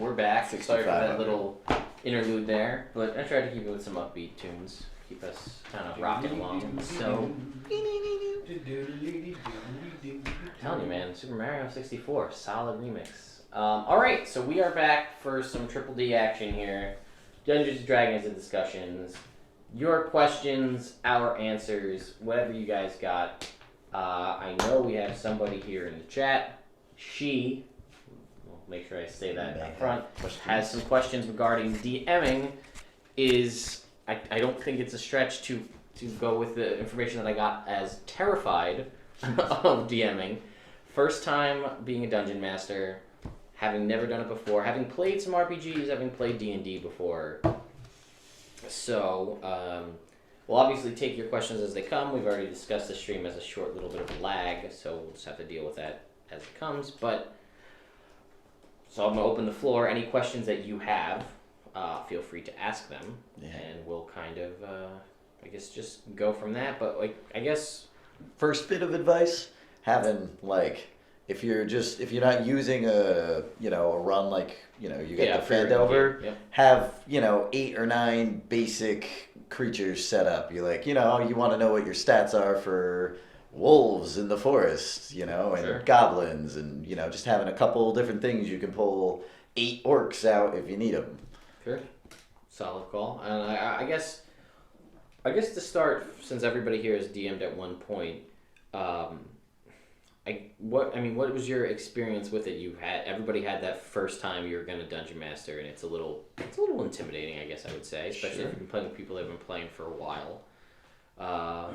we're back. Sorry for that 65. little interlude there, but I tried to keep it with some upbeat tunes, keep us kind of rocking along. So, I'm telling you, man, Super Mario 64, solid remix. Alright, so we are back for some Triple D action here. Dungeons and Dragons and discussions. Your questions, our answers, whatever you guys got. I know we have somebody here in the chat. She, well, make sure I say that up front, has some questions regarding DMing. I don't think it's a stretch to go with the information that I got as terrified of DMing. First time being a dungeon master, having never done it before, having played some RPGs, having played D&D before. So, we'll obviously take your questions as they come. We've already discussed the stream as a short little bit of a lag, so we'll just have to deal with that as it comes. But so I'm going to open the floor. Any questions that you have, feel free to ask them, and we'll kind of, I guess, just go from that. But, like, I guess... First bit of advice, having, like... If you're not using a run like, you get the fend over, have, 8 or 9 basic creatures set up. You're like, you want to know what your stats are for wolves in the forest, and goblins, and, just having a couple different things. You can pull 8 orcs out if you need them. Sure. Solid call. And I guess to start, since everybody here has DM'd at one point, what was your experience with it? Everybody had that first time you were going to Dungeon Master, and it's a little intimidating, I guess I would say, especially if you've been playing with people that have been playing for a while. How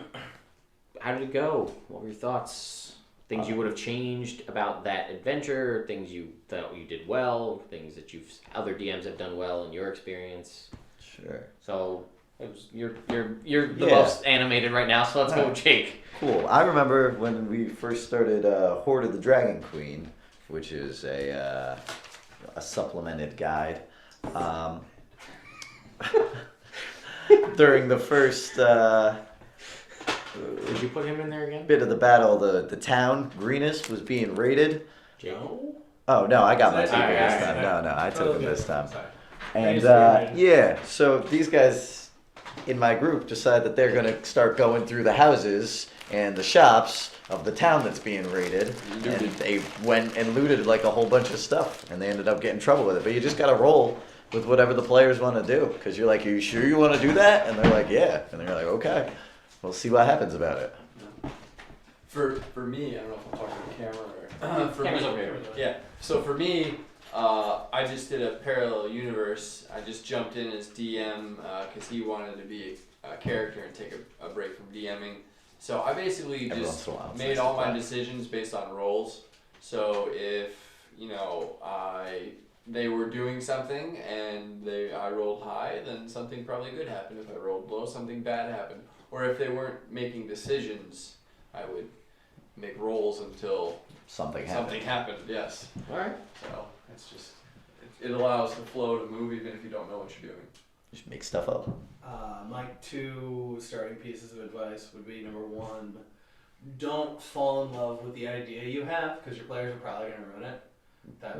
did it go? What were your thoughts? Things you would have changed about that adventure, things you thought you did well, things that other DMs have done well in your experience. Sure. So you're the most animated right now, so let's go with Jake. Cool. I remember when we first started Horde of the Dragon Queen, which is a supplemented guide. During the first did you put him in there again? Bit of the battle, the town, Greenest, was being raided. Jake? Oh, no, I got my taker this time. No, I took him this time. Sorry. And, so these guys in my group decide that they're going to start going through the houses and the shops of the town that's being raided. And they went and looted like a whole bunch of stuff, and they ended up getting in trouble with it. But you just got to roll with whatever the players want to do, because you're like, are you sure you want to do that? And they're like, yeah. And they're like, okay, we'll see what happens about it. For me, I don't know if I'm talking to the camera or... Camera's over here. Yeah, so for me, I just did a parallel universe. I just jumped in as DM because he wanted to be a character and take a break from DMing. So I basically just made all my decisions based on rolls. So if, they were doing something and I rolled high, then something probably good happened. If I rolled low, something bad happened. Or if they weren't making decisions, I would make rolls until something happened. Yes. All right. So it's just it allows the flow to move even if you don't know what you're doing. Just make stuff up. My 2 starting pieces of advice would be, number 1, don't fall in love with the idea you have, because your players are probably going to ruin it.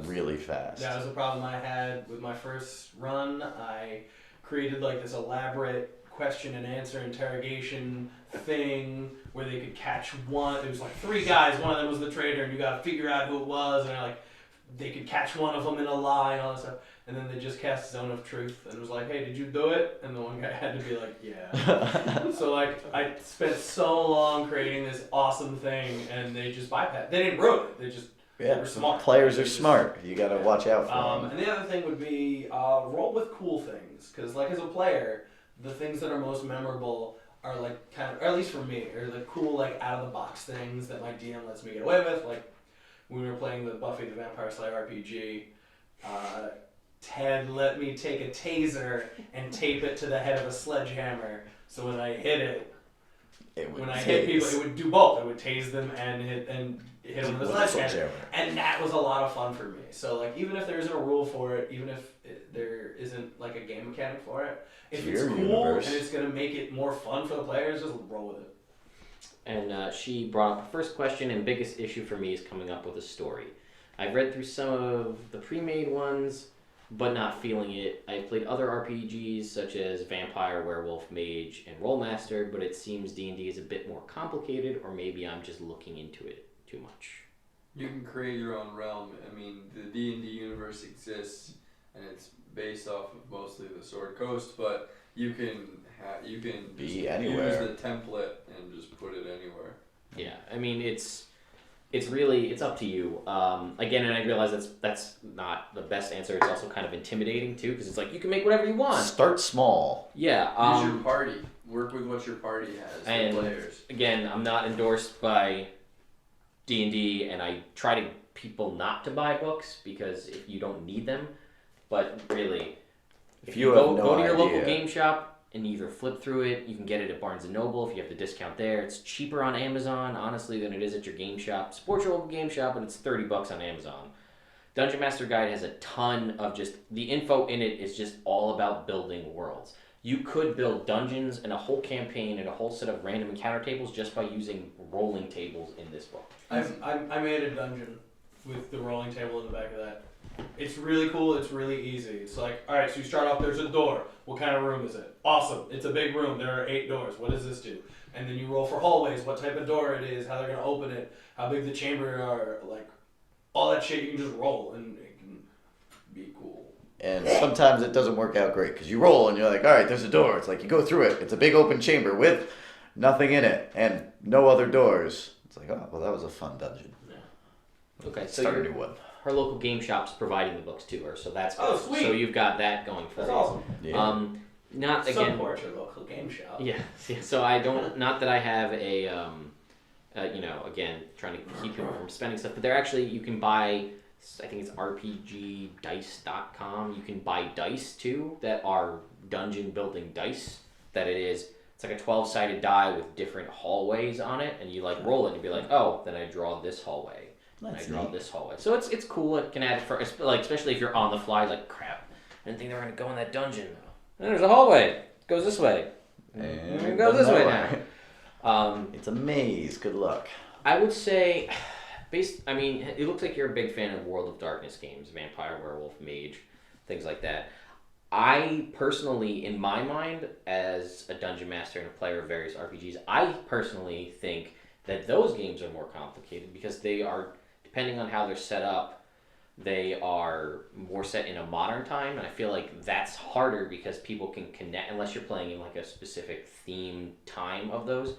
Really fast. That was the problem I had with my first run. I created like this elaborate question and answer interrogation thing where they could catch one. It was like 3 guys. One of them was the traitor, and you got to figure out who it was. And they could catch one of them in a lie and all that stuff. And then they just cast Zone of Truth and was like, "Hey, did you do it?" And the one guy had to be like, "Yeah." So I spent so long creating this awesome thing, and they just bypassed. They didn't ruin it. They were smart. Players are smart. You got to watch out for them. And the other thing would be roll with cool things, because as a player, the things that are most memorable are or at least for me, are the cool out of the box things that my DM lets me get away with. Like when we were playing the Buffy the Vampire Slayer RPG, Ted let me take a taser and tape it to the head of a sledgehammer, so when I hit it, when I hit people, it would do both. It would tase them and hit them with a sledgehammer. And that was a lot of fun for me. So even if there isn't a rule for it, even if there isn't a game mechanic for it, if it's cool and it's going to make it more fun for the players, just roll with it. And she brought up the first question, and biggest issue for me is coming up with a story. I've read through some of the pre-made ones. but not feeling it. I've played other RPGs such as Vampire, Werewolf, Mage, and Rollmaster, but it seems D&D is a bit more complicated, or maybe I'm just looking into it too much. You can create your own realm. I mean, the D&D universe exists, and it's based off of mostly the Sword Coast, but you can be anywhere. Use the template and just put it anywhere. Yeah, I mean it's really up to you. Again, and I realize that's not the best answer. It's also kind of intimidating too, because it's like you can make whatever you want. Start small. Yeah. Use your party. Work with what your party has. And players. Again, I'm not endorsed by D&D, and I try to people not to buy books because if you don't need them. But really, if you go to your local game shop and either flip through it, you can get it at Barnes & Noble if you have the discount there. It's cheaper on Amazon, honestly, than it is at your game shop. Support your local game shop, and it's $30 on Amazon. Dungeon Master Guide has a ton of just... The info in it is just all about building worlds. You could build dungeons and a whole campaign and a whole set of random encounter tables just by using rolling tables in this book. I made a dungeon with the rolling table in the back of that. It's really cool. It's really easy. It's like, all right, so you start off, there's a door. What kind of room is it? Awesome. It's a big room. There are 8 doors. What does this do? And then you roll for hallways, what type of door it is, how they're going to open it, how big the chamber are, like, all that shit you can just roll, and it can be cool. And sometimes it doesn't work out great, because you roll and you're like, all right, there's a door. It's like you go through it. It's a big open chamber with nothing in it and no other doors. It's like, oh, well, that was a fun dungeon. Yeah. Okay, so start a new one. Her local game shop's providing the books to her, so that's good. Oh, sweet. So you've got that going for you. That's awesome. Yeah. Not again. Support your local game shop. Yeah. So I don't. Not that I have a. Again, trying to keep people from spending stuff, but they're actually you can buy. I think it's RPGdice.com. You can buy dice too that are dungeon building dice. That it is. It's like a 12-sided die with different hallways on it, and you like roll it and you'd be like, oh, then I draw this hallway. And I draw this hallway. So it's cool. It can add for like especially if you're on the fly. Like crap, I didn't think they were gonna go in that dungeon. And there's a hallway. It goes this way. And it goes this way now. It's a maze. Good luck. I would say, it looks like you're a big fan of World of Darkness games, Vampire, Werewolf, Mage, things like that. I personally, in my mind, as a dungeon master and a player of various RPGs, I personally think that those games are more complicated because they are, depending on how they're set up, they are more set in a modern time, and I feel like that's harder because people can connect, unless you're playing in like a specific theme time of those.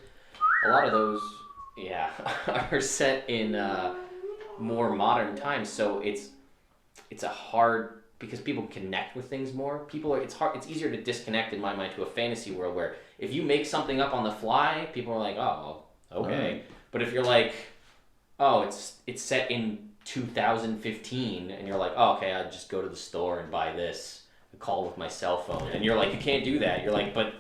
A lot of those, are set in more modern times, so it's a hard, because people connect with things more. It's easier to disconnect in my mind to a fantasy world where if you make something up on the fly, people are like, oh, okay. But if you're like, oh, it's set in 2015, and you're like, oh, okay, I'll just go to the store and buy this, and call with my cell phone, and you're like, you can't do that. You're like, but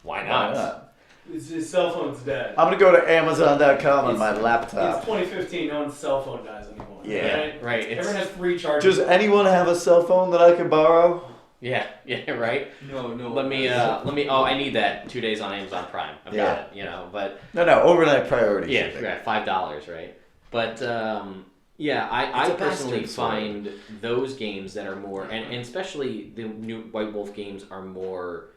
why not? His cell phone's dead. I'm gonna go to Amazon.com on my laptop. It's 2015. No one's cell phone dies anymore. Yeah, right. Everyone has free chargers. Does anyone have a cell phone that I can borrow? Yeah, right. No. Let me. Oh, I need that. 2 days on Amazon Prime. I've got it. But no. Overnight priority. Yeah, right. $5, right? But I personally find those games that are more, and especially the new White Wolf games are more.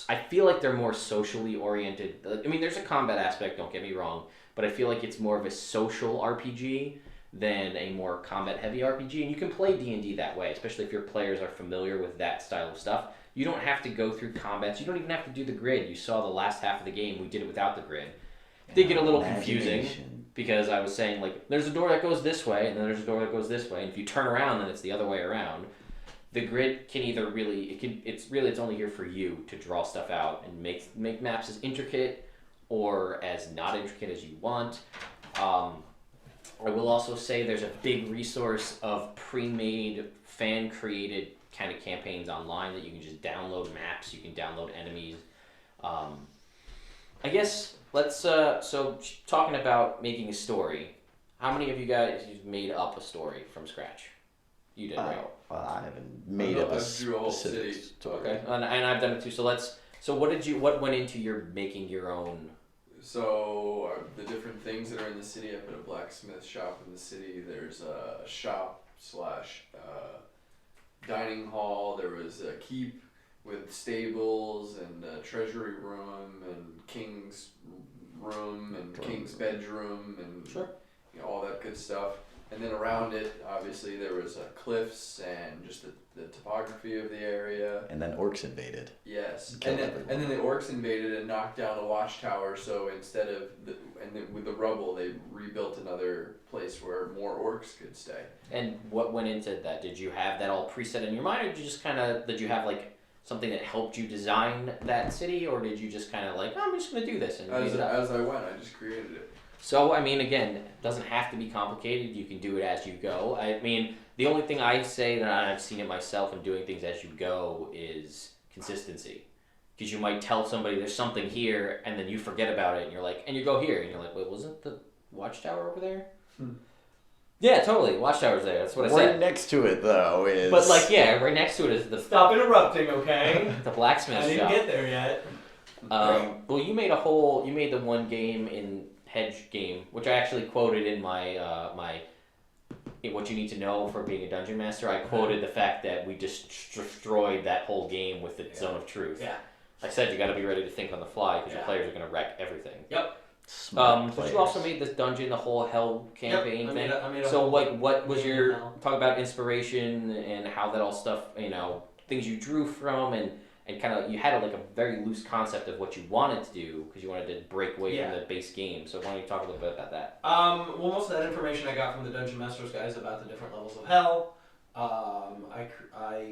I feel like they're more socially oriented. I mean, there's a combat aspect. Don't get me wrong, but I feel like it's more of a social RPG than a more combat-heavy RPG, and you can play D&D that way, especially if your players are familiar with that style of stuff. You don't have to go through combats. You don't even have to do the grid. You saw the last half of the game. We did it without the grid. It did get a little confusing because I was saying, like, there's a door that goes this way, and then there's a door that goes this way, and if you turn around, then it's the other way around. The grid can either it's only here for you to draw stuff out and make maps as intricate or as not intricate as you want. I will also say there's a big resource of pre-made, fan-created kind of campaigns online that you can just download maps, you can download enemies. I guess let's, talking about making a story, how many of you guys made up a story from scratch? You did, right? Well, I haven't made up a specific story. Okay, and I've done it too, so what went into your making your own? So the different things that are in the city, I put a blacksmith shop in the city. There's a shop / dining hall. There was a keep with stables and a treasury room and king's room and king's bedroom and all that good stuff. And then around it, obviously, there was cliffs and just the topography of the area. And then orcs invaded. Yes, and then the orcs invaded and knocked down the watchtower. So instead of with the rubble, they rebuilt another place where more orcs could stay. And what went into that? Did you have that all preset in your mind, or did you just did you have like something that helped you design that city, or did you just kind of like, I'm just gonna do this and as I went, I just created it. So, I mean, again, it doesn't have to be complicated. You can do it as you go. I mean, the only thing I say that I've seen it myself in doing things as you go is consistency. Because you might tell somebody there's something here, and then you forget about it, and you're like, and you go here, and you're like, wait, wasn't the watchtower over there? Yeah, totally. Watchtower's there. That's what I said. Right next to it, though, is... But, like, yeah, right next to it is the... Stop interrupting, okay? The blacksmith shop. I didn't get there yet. Well, you made the one game in... Hedge game, which I actually quoted in my what you need to know for being a dungeon master. I quoted the fact that we just destroyed that whole game with the zone of truth. Yeah. I said you got to be ready to think on the fly because your players are going to wreck everything. Yep. But you also made this dungeon, the whole hell campaign thing. I made a so like, what was your talk about inspiration and how that all stuff, things you drew from and kind of you had like a very loose concept of what you wanted to do because you wanted to break away from the base game. So why don't you talk a little bit about that? Well, most of that information I got from the Dungeon Masters guys about the different levels of hell. I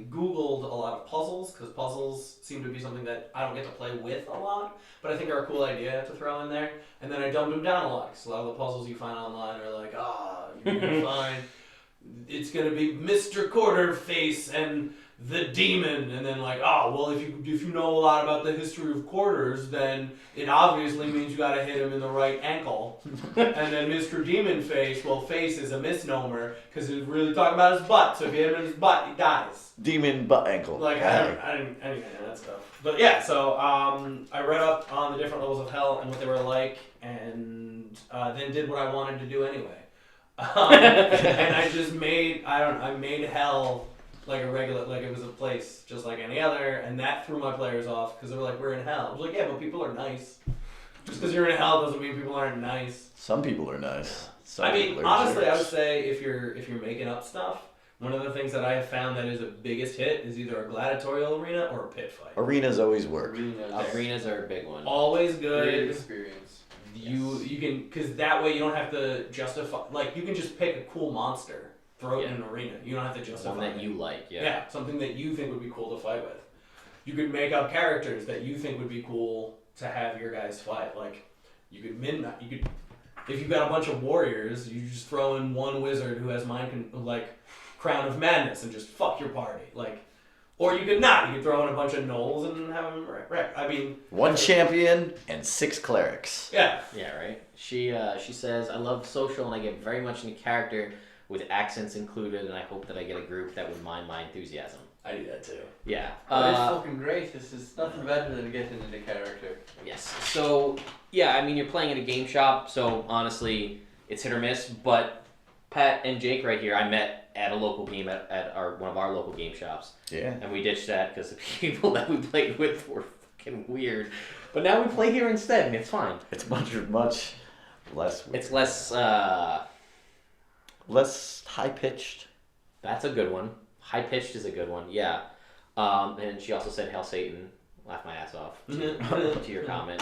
Googled a lot of puzzles because puzzles seem to be something that I don't get to play with a lot, but I think are a cool idea to throw in there. And then I dumbed them down a lot because a lot of the puzzles you find online are like, you're gonna find it's gonna be Mr. Quarterface and the demon, and then like, if you know a lot about the history of quarters, then it obviously means you gotta hit him in the right ankle. And then Mr. Demon Face, face is a misnomer because it's really talking about his butt. So if you hit him in his butt, he dies. Demon butt ankle. Like I didn't know that stuff. But yeah, so I read up on the different levels of hell and what they were like, and then did what I wanted to do anyway. And I just made I made hell like a regular, like it was a place just like any other, and that threw my players off because they were like, we're in hell. I was like, yeah, but people are nice. Just because you're in hell doesn't mean people aren't nice. Some people are nice. Honestly, I would say if you're making up stuff, one of the things that I have found that is a biggest hit is either a gladiatorial arena or a pit fight. Arenas always work. Arenas are a big one. Always good. Great experience. You can, because that way you don't have to justify, like you can just pick a cool monster. Throw it in an arena. You don't have to justify something that you like, Yeah, something that you think would be cool to fight with. You could make up characters that you think would be cool to have your guys fight. Like, if you've got a bunch of warriors, you just throw in one wizard who has Crown of Madness and just fuck your party. Like, or you could not. You could throw in a bunch of gnolls and have them wreck. I mean, one champion and 6 clerics. Yeah. Yeah, right. She says, I love social and I get very much into character with accents included, and I hope that I get a group that would mind my enthusiasm. I do that too. Yeah. It's fucking great. This is nothing better than getting into character. Yes. So, yeah, I mean, you're playing in a game shop, so honestly, it's hit or miss, but Pat and Jake right here, I met at a local game at one of our local game shops. Yeah. And we ditched that because the people that we played with were fucking weird. But now we play here instead, and it's fine. It's much less weird. It's less... less high-pitched. That's a good one. High-pitched is a good one, yeah. And she also said, Hail Satan. Laughed my ass off to your comment.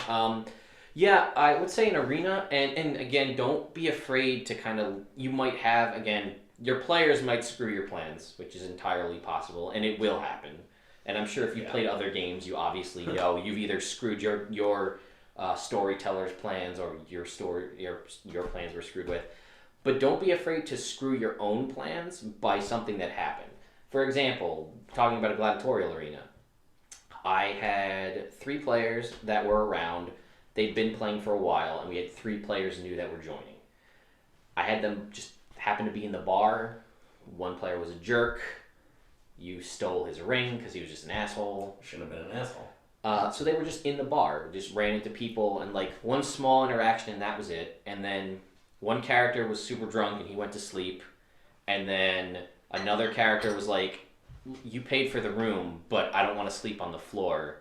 Yeah, I would say an arena, and again, don't be afraid to you might have, again, your players might screw your plans, which is entirely possible, and it will happen. And I'm sure if you played other games, you obviously know you've either screwed your storyteller's plans or your plans were screwed with. But don't be afraid to screw your own plans by something that happened. For example, talking about a gladiatorial arena, I had 3 players that were around. They'd been playing for a while, and we had 3 players new that were joining. I had them just happen to be in the bar. One player was a jerk. You stole his ring because he was just an asshole. Shouldn't have been an asshole. So they were just in the bar, just ran into people, and one small interaction, and that was it. And then one character was super drunk and he went to sleep, and then another character was you paid for the room, but I don't want to sleep on the floor,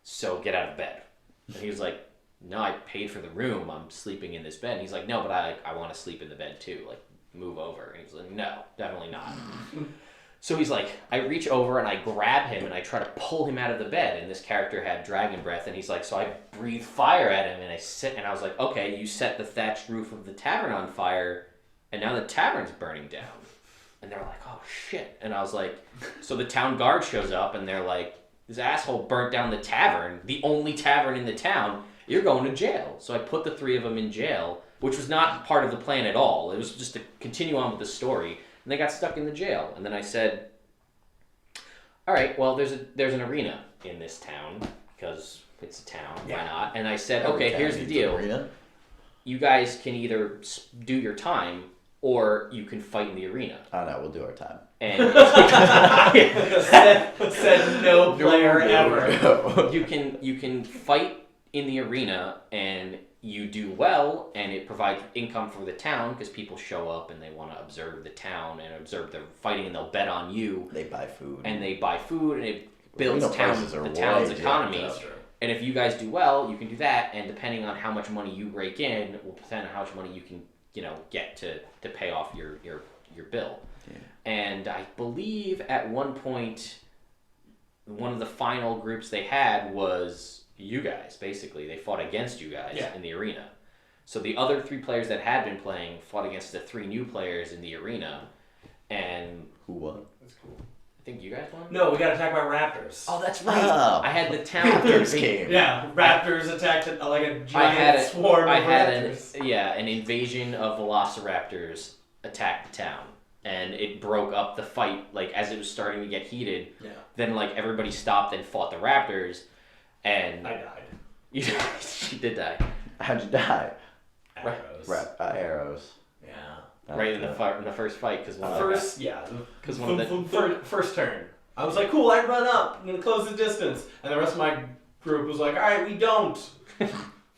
so get out of bed. And he was like, no, I paid for the room. I'm sleeping in this bed. And he's like, no, but I want to sleep in the bed too. Like, move over. And he's like, no, definitely not. So he's like, I reach over and I grab him and I try to pull him out of the bed. And this character had dragon breath. And he's like, so I breathe fire at him and I sit and I was like, okay, you set the thatched roof of the tavern on fire and now the tavern's burning down. And they're like, oh shit. And I was like, so the town guard shows up and they're like, this asshole burnt down the tavern, the only tavern in the town. You're going to jail. So I put the three of them in jail, which was not part of the plan at all. It was just to continue on with the story. And they got stuck in the jail. And then I said, all right, well, there's an arena in this town because it's a town. Why not? And I said, okay, here's the deal. Arena? You guys can either do your time or you can fight in the arena. Oh, no, we'll do our time. And said no player ever. No. You can fight in the arena and you do well and it provides income for the town because people show up and they want to observe the town and observe the fighting and they'll bet on you. They buy food. And it builds the town's economy. And if you guys do well, you can do that, and depending on how much money you rake in will depend on how much money you can, get to pay off your bill. Yeah. And I believe at one point one of the final groups they had was you guys, basically. They fought against you guys in the arena. So the other three players that had been playing fought against the three new players in the arena. And who won? That's cool. I think you guys won? No, we got attacked by raptors. Oh, that's right. Oh. I had the town. Raptors came. Yeah, raptors attacked like a giant swarm of raptors. An invasion of velociraptors attacked the town. And it broke up the fight, like, as it was starting to get heated. Yeah. Then, like, everybody stopped and fought the raptors. And I died. She did die. How'd you die? Arrows. Arrows. Yeah. Right in the first fight, because first turn. I was like, cool, I run up, I'm gonna close the distance, and the rest of my group was like, all right, we don't. It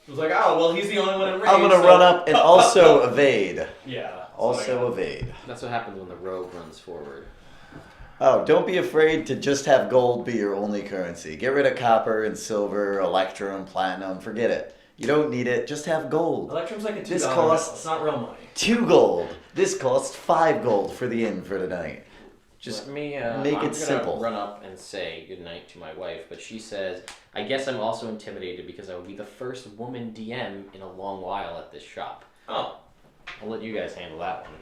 was like, oh, well, he's the only one in range. I'm gonna run up and also evade. Yeah. Also evade. That's what happens when the rogue runs forward. Oh, don't be afraid to just have gold be your only currency. Get rid of copper and silver, electrum, platinum. Forget it. You don't need it. Just have gold. Electrum's like a $2 this bill. costs It's not real money. 2 gold. This costs 5 gold for the inn for tonight. Just make it simple. I'm gonna run up and say goodnight to my wife, but she says, I guess I'm also intimidated because I will be the first woman DM in a long while at this shop. Oh. I'll let you guys handle that one.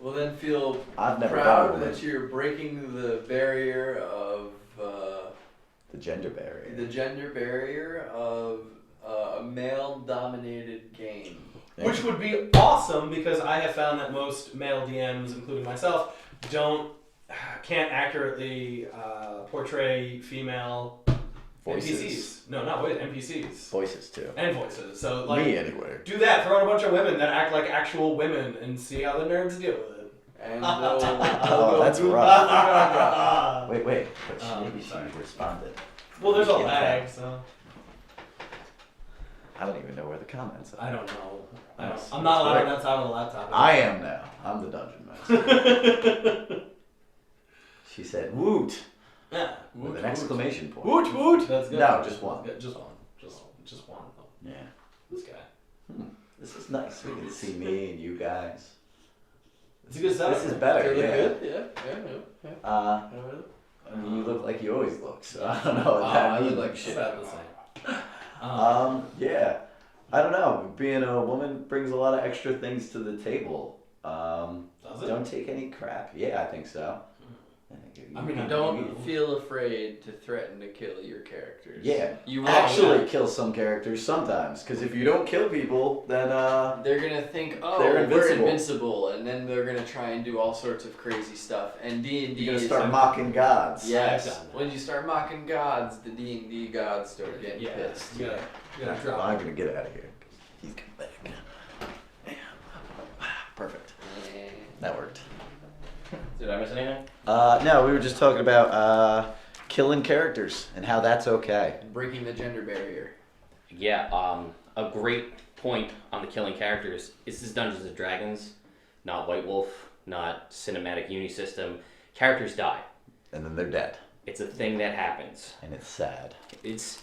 Well, then feel I've never proud that you're breaking the barrier of... the gender barrier. The gender barrier of a male-dominated game. Which would be awesome because I have found that most male DMs, including myself, can't accurately portray female voices. NPCs. No, not NPCs. Voices too. And voices. So like me anyway. Do that. Throw in a bunch of women that act like actual women and see how the nerds deal with it. And that's rough. Wait. But maybe she responded. Well, there's a lag, so. I don't even know where the comments are. I don't know. I'm not allowed to outside of the laptop. I am now. I'm the dungeon master. She said, "Woot!" Yeah. With an exclamation point. Woot woot. That's good. No, just one. Just one. Just one. Yeah. This guy. This is nice. We can see me and you guys. It's a good setup. This is better. Really yeah. good. Yeah. I mean, you look like you always look, so I don't know what that I means. look like shit. Yeah. I don't know. Being a woman brings a lot of extra things to the table. Does it? Don't take any crap. Yeah, I think so. Don't feel afraid to threaten to kill your characters. Yeah, you will actually kill some characters sometimes, because if you don't kill people, then they're gonna think, we're invincible, and then they're gonna try and do all sorts of crazy stuff. And D&D you're gonna start mocking gods. Yes, when you start mocking gods, the D&D gods start getting pissed. Yeah. I'm gonna get out of here. He's coming back. Perfect. That worked. Did I miss anything? No, we were just talking about killing characters and how that's okay. Breaking the gender barrier. Yeah, a great point on the killing characters. This is Dungeons & Dragons, not White Wolf, not cinematic uni system. Characters die. And then they're dead. It's a thing that happens. And it's sad. It's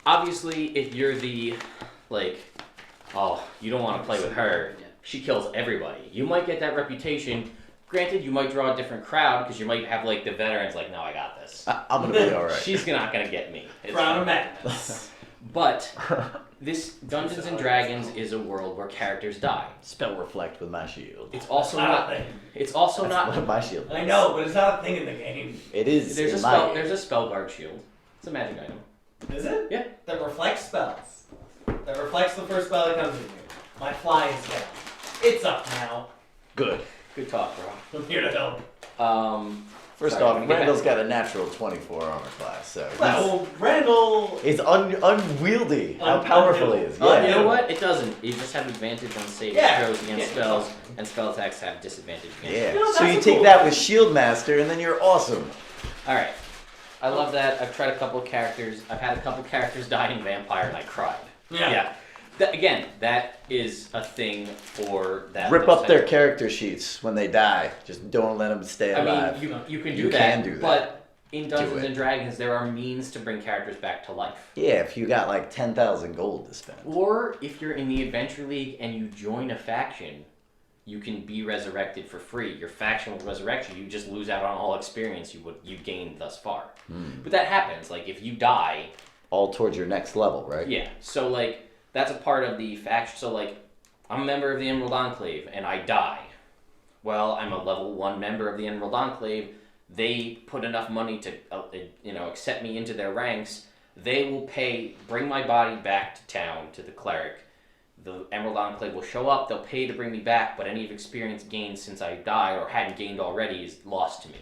obviously if you're the like, oh, you don't want to play with her. She kills everybody. You might get that reputation. Granted, you might draw a different crowd because you might have like the veterans like, no, I got this. I'm gonna be all right. She's not gonna get me. Crown of Madness. But this Dungeons and Dragons is a world where characters die. Spell reflect with my shield. It's also not. It's also That's not. what my shield. I know, but it's not a thing in the game. It is. There's a in spell. my There's a spell guard shield. It's a magic item. Is it? Yeah. That reflects spells. That reflects the first spell that comes in here. My fly is down. It's up now. Good. Good talk, bro. I'm here to help. First Sorry, off, Randall's got a natural 24 armor class, so Well, Randall. it's unwieldy how powerful he is. Yeah. You know what? It doesn't. You just have advantage on saving throws against spells, and spell attacks have disadvantage against. Yeah. You know, So that's you a take cool that one. with Shield Master, and then you're awesome. All right. I love that. I've tried a couple of characters. I've had a couple of characters die in Vampire, and I cried. Yeah. Again, that is a thing for that. Rip those up their type- character sheets when they die. Just don't let them stay alive. I mean, you can You do that. can do that. But in Do Dungeons it. and Dragons, there are means to bring characters back to life. Yeah, if you got like 10,000 gold to spend. Or if you're in the Adventure League and you join a faction, you can be resurrected for free. Your faction will resurrect you. You just lose out on all experience you gained thus far. But that happens. Like if you die, All towards your next level, right? yeah. So like that's a part of the faction. So like I'm a member of the Emerald Enclave and I die. Well, I'm a level 1 member of the Emerald Enclave. They put enough money to accept me into their ranks. They will bring my body back to town to the cleric. The Emerald Enclave will show up. They'll pay to bring me back, but any of experience gained since I died or hadn't gained already is lost to me.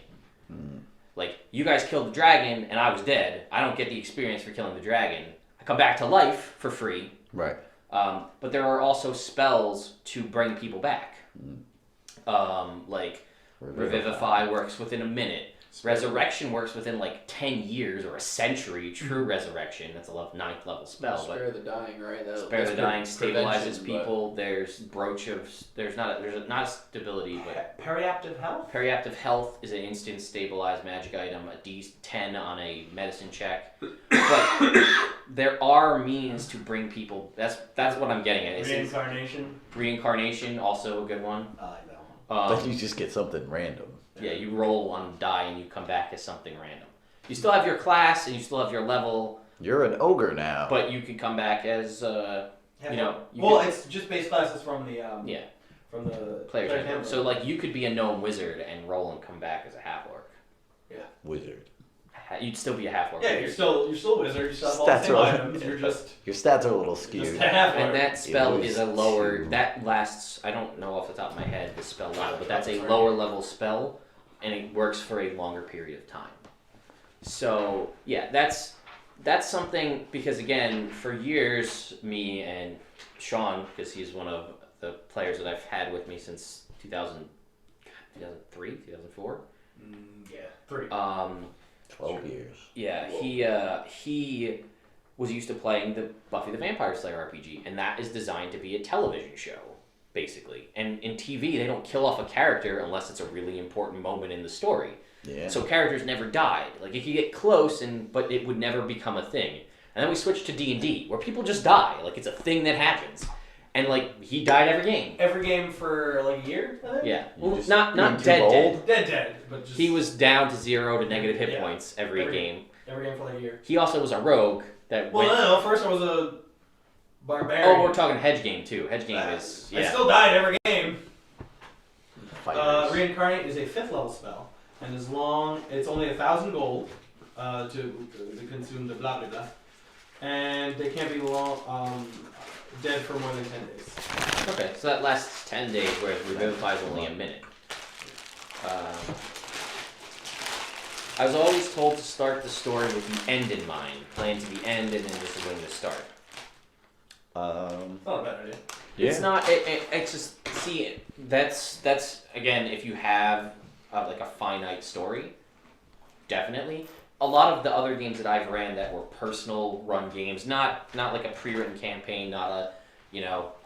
Like, you guys killed the dragon and I was dead. I don't get the experience for killing the dragon. I come back to life for free. Right. But there are also spells to bring people back. Like, Revivify works within a minute. Resurrection works within like 10 years or a century. True Resurrection, that's a 9th level spell. Spare the dying, right? Spare the dying stabilizes prevention, people. There's Brooch of there's not a stability, but Periaptive health? Periaptive Health is an instant stabilized magic item, a D10 on a medicine check. But there are means to bring people. That's what I'm getting at. Reincarnation? Reincarnation, also a good one. I like that one. But you just get something random. Yeah, you roll one die and you come back as something random. You still have your class and you still have your level, You're an ogre now. but you can come back as It's just base classes from the from the player's handbook. handbook. So like you could be a gnome wizard and roll and come back as a half orc. Wizard. You'd still be a half orc. Yeah, you're still a wizard. You still have all the Stats same are- items. You're just Your stats are a little just skewed. a half And that spell It is a was lower. two. That lasts. I don't know off the top of my head the spell level, but that's a lower level spell, and it works for a longer period of time. So yeah, that's something because again, for years, me and Sean, because he's one of the players that I've had with me since 2003, 2004. yeah, 3. 12 years. Yeah, he was used to playing the Buffy the Vampire Slayer RPG, and that is designed to be a television show, basically. And in TV, they don't kill off a character unless it's a really important moment in the story. Yeah. So characters never died. Like, it could get close, but it would never become a thing. And then we switched to D&D, where people just die. Like, it's a thing that happens. And, like, he died every game. Every game for like a year, I think? Yeah. You Well, just not being too dead. bold? Dead, but just He was down to 0 to negative hit Yeah. points every Every game. every game for like a year. He also was a rogue that Well, went... no, first I was a barbarian. Oh, we're talking Hedge Game, too. Hedge Game is... I Yeah. still died every game. Fighters. Reincarnate is a 5th level spell, and as long it's only 1,000 gold to consume the blah blah blah, and they can't be dead for more than 10 days. Okay, so that lasts 10 days, whereas Revivify is only a minute. I was always told to start the story with the end in mind. Plan to the end and then just when to start. It's not a bad idea. It's not, it's just, see, that's again, if you have like a finite story, definitely. A lot of the other games that I've ran that were personal run games, not like a pre-written campaign, not a,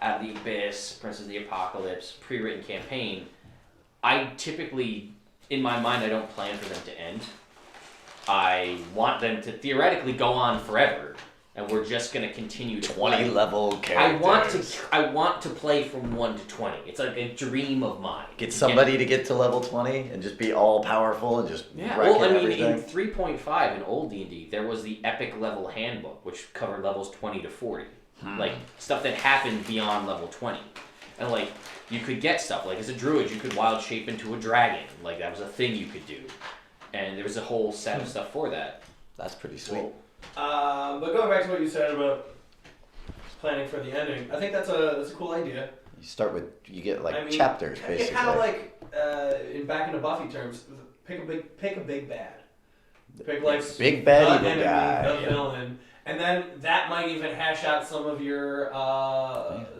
Out of the Abyss, Prince of the Apocalypse, pre-written campaign, I typically, in my mind, I don't plan for them to end. I want them to theoretically go on forever, and we're just gonna continue to 20 play. level characters. I want to play from 1 to 20. It's like a dream of mine. Get somebody to get to level 20 and just be all powerful and just wreck everything. In 3.5 in old D&D, there was the epic level handbook, which covered levels 20 to 40. Like, stuff that happened beyond level 20. And, like, you could get stuff. Like, as a druid, you could wild shape into a dragon. Like, that was a thing you could do. And there was a whole set of stuff for that. That's pretty sweet. But going back to what you said about planning for the ending, I think that's a cool idea. You start with, you get like chapters basically. It's kind of like back into Buffy terms, pick a big bad. Pick like big bad the evil enemy, guy, the villain, and then that might even hash out some of your.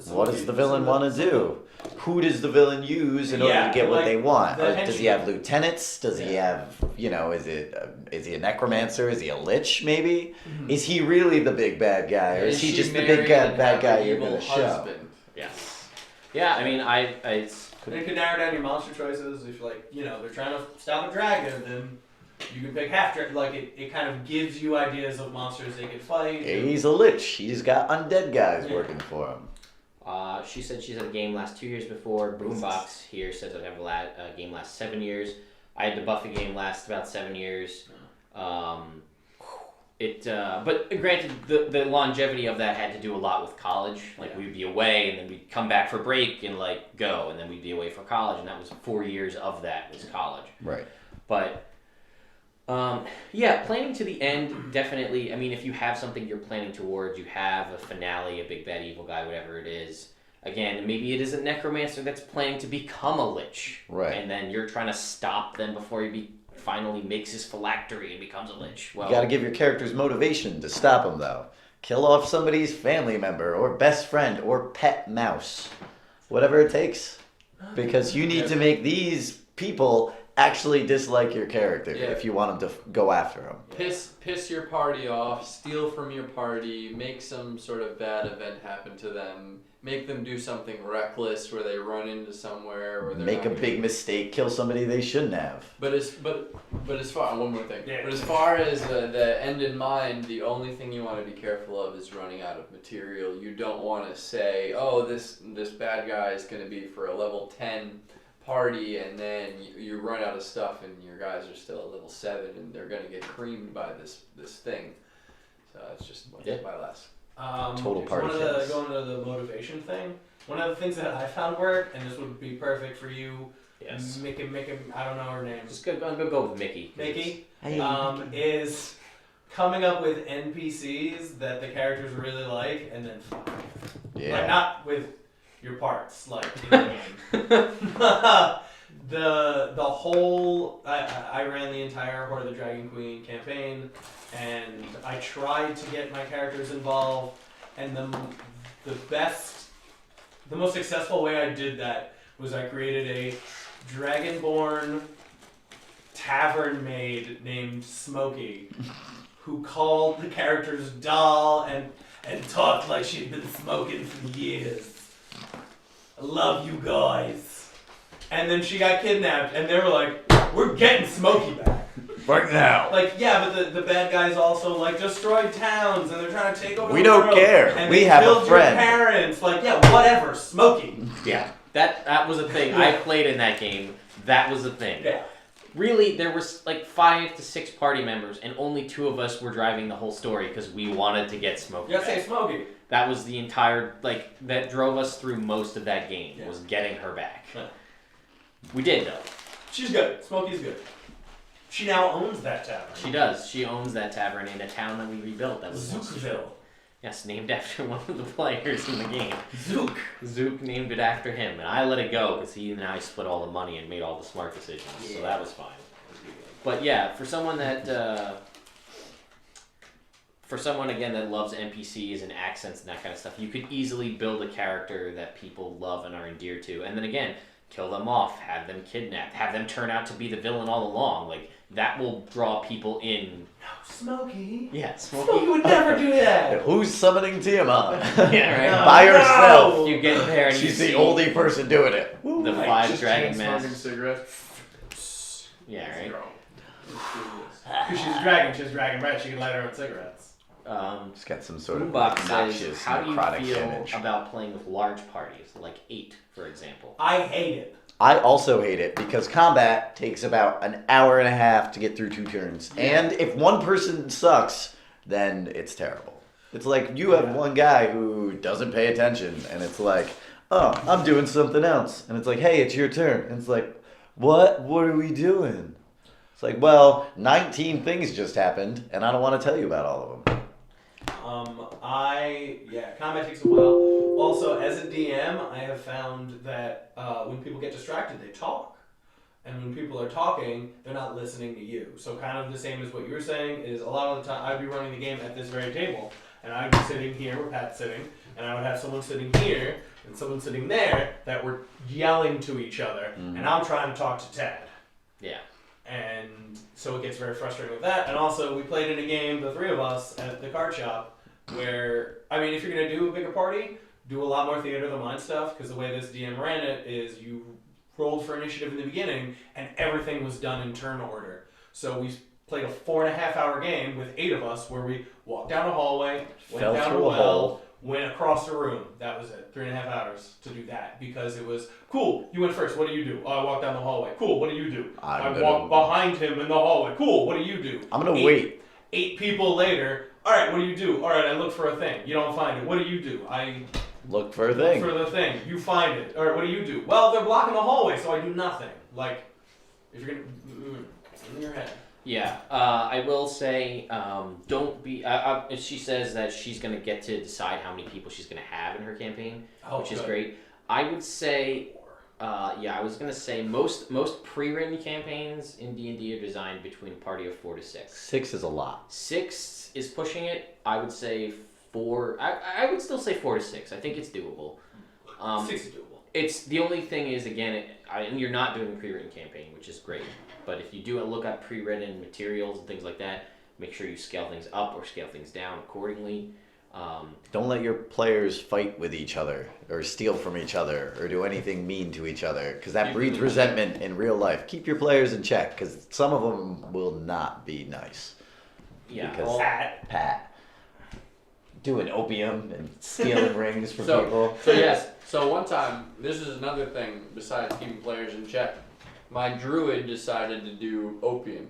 What does the villain want to do? Who does the villain use in order to get what they want? Does he have lieutenants? Does he have, is he a necromancer? Is he a lich, maybe? Mm-hmm. Is he really the big bad guy? Or is he just the big bad guy you're going to show? Yes. Yeah, I mean, You can narrow down your monster choices. If they're trying to stop a dragon, then you can pick half dragon. Like, it kind of gives you ideas of monsters they could fight. He's a lich. He's got undead guys working for him. She said she's had a game last 2 years before. Boombox here says I'd have a game last 7 years. I had the Buffy game last about 7 years. But granted, the longevity of that had to do a lot with college. Like, we'd be away, and then we'd come back for break and, like, go. And then we'd be away for college, and that was 4 years of that was college. Right. But, planning to the end, definitely. I mean, if you have something you're planning towards, you have a finale, a big bad evil guy, whatever it is. Again, maybe it is a necromancer that's planning to become a lich. Right. And then you're trying to stop them before he finally makes his phylactery and becomes a lich. Well, you got to give your characters motivation to stop them, though. Kill off somebody's family member or best friend or pet mouse. Whatever it takes. Because you need to make these people actually dislike your character if you want them to go after them. Piss your party off, steal from your party, make some sort of bad event happen to them, make them do something reckless where they run into somewhere or make a big mistake, kill somebody they shouldn't have. But as far one more thing. Yeah. But as far as the end in mind, the only thing you want to be careful of is running out of material. You don't want to say, oh, this bad guy is going to be for a level 10 party, and then you run out of stuff and your guys are still at level 7 and they're going to get creamed by this thing. So it's just my last total party. Going to the motivation thing, one of the things that I found work, and this would be perfect for you, Mickey, I don't know her name. Just I'm gonna go with Mickey. Mickey, is coming up with NPCs that the characters really like, and then like not with your parts, like in the game. The whole I ran the entire Horde of the Dragon Queen campaign, and I tried to get my characters involved, and the most successful way I did that was I created a dragonborn tavern maid named Smokey, who called the characters doll and talked like she'd been smoking for years. I love you guys. And then she got kidnapped, and they were like, we're getting Smokey back. Right now. Like, yeah, but the bad guys also, like, destroyed towns, and they're trying to take over we the world. We don't care. And we have killed a friend. Your parents. Like, yeah, whatever. Smokey. Yeah. That was a thing. I played in that game. That was a thing. Yeah. Really, there was like 5 to 6 party members, and only 2 of us were driving the whole story because we wanted to get Smokey. You gotta say Smokey. That was the entire, like, that drove us through most of that game, was getting her back. Yeah. We did, though. She's good. Smokey's good. She now owns that tavern. She does. She owns that tavern in a town that we rebuilt. That was Zookville. Yes, named after one of the players in the game. Zook. Zook named it after him, and I let it go because he and I split all the money and made all the smart decisions, so that was fine. But yeah, for someone that, again, that loves NPCs and accents and that kind of stuff, you could easily build a character that people love and are endeared to, and then again, kill them off, have them kidnapped, have them turn out to be the villain all along. Like, that will draw people in. No, Smokey. Yeah, Smokey would never do that. Who's summoning Tiamat? Yeah, right. No, by herself. You get there and she's the only person doing it. Woo, the 5 dragon masks. Cigarette. Yeah, right. Because she's a dragon. She's a dragon breath. She can light her own cigarettes. It's got some sort of Boombox noxious, says, how do you necrotic feel image. about playing with large parties, like 8, for example? I hate it. I also hate it because combat takes about an hour and a half to get through 2 turns. Yeah. And if one person sucks, then it's terrible. It's like you have one guy who doesn't pay attention, and it's like, oh, I'm doing something else. And it's like, hey, it's your turn. And it's like, what? What are we doing? It's like, well, 19 things just happened, and I don't want to tell you about all of them. Combat takes a while. Also, as a DM, I have found that when people get distracted, they talk. And when people are talking, they're not listening to you. So kind of the same as what you were saying is a lot of the time I'd be running the game at this very table. And I'd be sitting here where Pat's sitting, and I would have someone sitting here and someone sitting there that were yelling to each other, and I'm trying to talk to Ted. Yeah. And so it gets very frustrating with that. And also, we played in a game, the 3 of us, at the card shop, where, I mean, if you're going to do a bigger party, do a lot more theater of the mind stuff, because the way this DM ran it is you rolled for initiative in the beginning, and everything was done in turn order. So we played a 4.5-hour game with 8 of us, where we walked down a hallway, went Fell down through a a well, hole. went across the room. That was it. 3.5 hours to do that, because it was, cool, you went first, what do you do? Oh, I walked down the hallway. Cool, what do you do? I walked behind him in the hallway. Cool, what do you do? I'm going to wait. 8 people later, alright, what do you do? Alright, I look for a thing. You don't find it. What do you do? I Look for a thing. look for the thing. You find it. Alright, what do you do? Well, they're blocking the hallway, so I do nothing. Like, if you're gonna... in your head. Yeah, I will say, don't be. She says that she's gonna get to decide how many people she's gonna have in her campaign, which is great. I would say, I was gonna say most pre-written campaigns in D&D are designed between a party of 4 to 6. 6 is a lot. 6 is pushing it. I would say 4. I would still say 4 to 6. I think it's doable. 6 is doable. It's the only thing is again, and you're not doing a pre-written campaign, which is great. But if you do look at pre-written materials and things like that, make sure you scale things up or scale things down accordingly. Don't let your players fight with each other or steal from each other or do anything mean to each other, because that breeds resentment in real life. Keep your players in check, because some of them will not be nice. Yeah, Because Pat doing opium and stealing rings from people. So yes, so one time, this is another thing besides keeping players in check. My druid decided to do opium.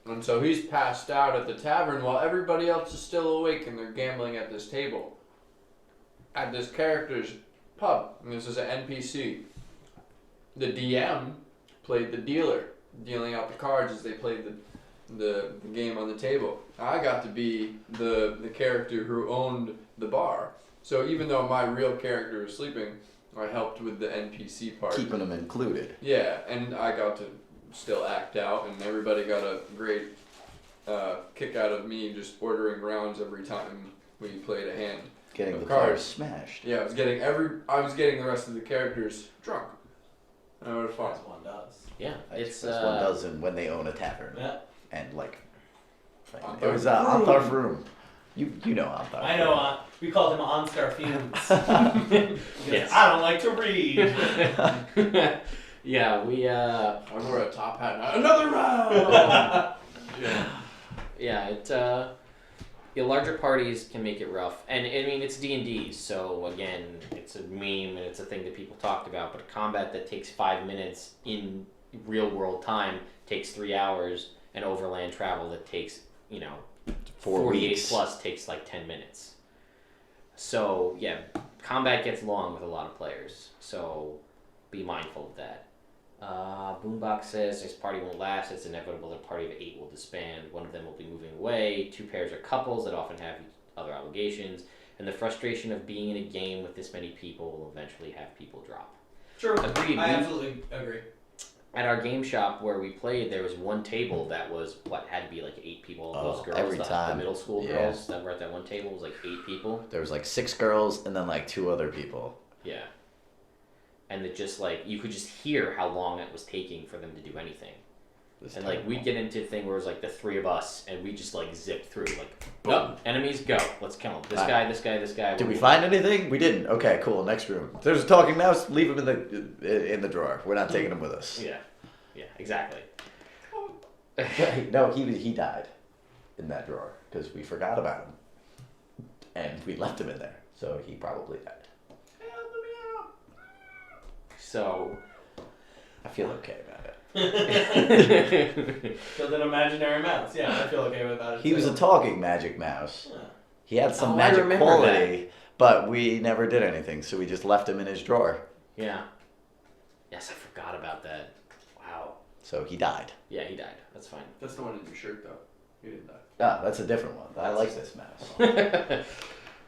And so he's passed out at the tavern while everybody else is still awake and they're gambling at this table. At this character's pub. And this is an NPC. The DM played the dealer, dealing out the cards as they played the game on the table. I got to be the character who owned the bar. So even though my real character was sleeping, I helped with the NPC part. Keeping them included. Yeah, and I got to still act out, and everybody got a great kick out of me just ordering rounds every time we played a hand. Getting the cards players smashed. Yeah, I was getting the rest of the characters drunk. And it was fun. As one does. yeah, it's That's one dozen when they own a tavern. Yeah. And like On it was Thar's Anthar's room. You know Anthar's I know, we called him OnStar Fiends. Yes. I don't like to read. yeah, we I wore a top hat. Another round. yeah, larger parties can make it rough, and I mean it's D&D, so again, it's a meme and it's a thing that people talked about. But a combat that takes 5 minutes in real world time takes 3 hours, and overland travel that takes 48 weeks. plus takes like 10 minutes. So yeah, combat gets long with a lot of players, so be mindful of that. Boombox says this party won't last. It's inevitable that a party of 8 will disband. One of them will be moving away. 2 pairs are couples that often have other obligations, and the frustration of being in a game with this many people will eventually have people drop. True. Agreed. I absolutely agree. At our game shop where we played, there was one table that was had to be like 8 people. Those girls, every the time. middle school girls that were at that one table was like 8 people. There was like 6 girls and then like 2 other people. Yeah. And it just like you could just hear how long it was taking for them to do anything. And like we'd get into a thing where it was like the 3 of us and we just like zipped through like boom, nope, enemies go, let's kill them. This guy, this guy, this guy. Did we find anything? We didn't. Okay, cool. Next room. If there's a talking mouse, leave him in the drawer. We're not taking him with us. Yeah, exactly. No, he died in that drawer because we forgot about him, and we left him in there, so he probably died. Help me out. So I feel okay about it. Killed an imaginary mouse. Yeah, I feel okay with that. He was a talking magic mouse. Yeah. He had some I magic remember quality, but we never did anything, so we just left him in his drawer. yeah. Yes, I forgot about that. Wow. So he died. Yeah, he died. That's fine. That's the one in your shirt, though. You didn't die. Ah, that's a different one. I like this mouse.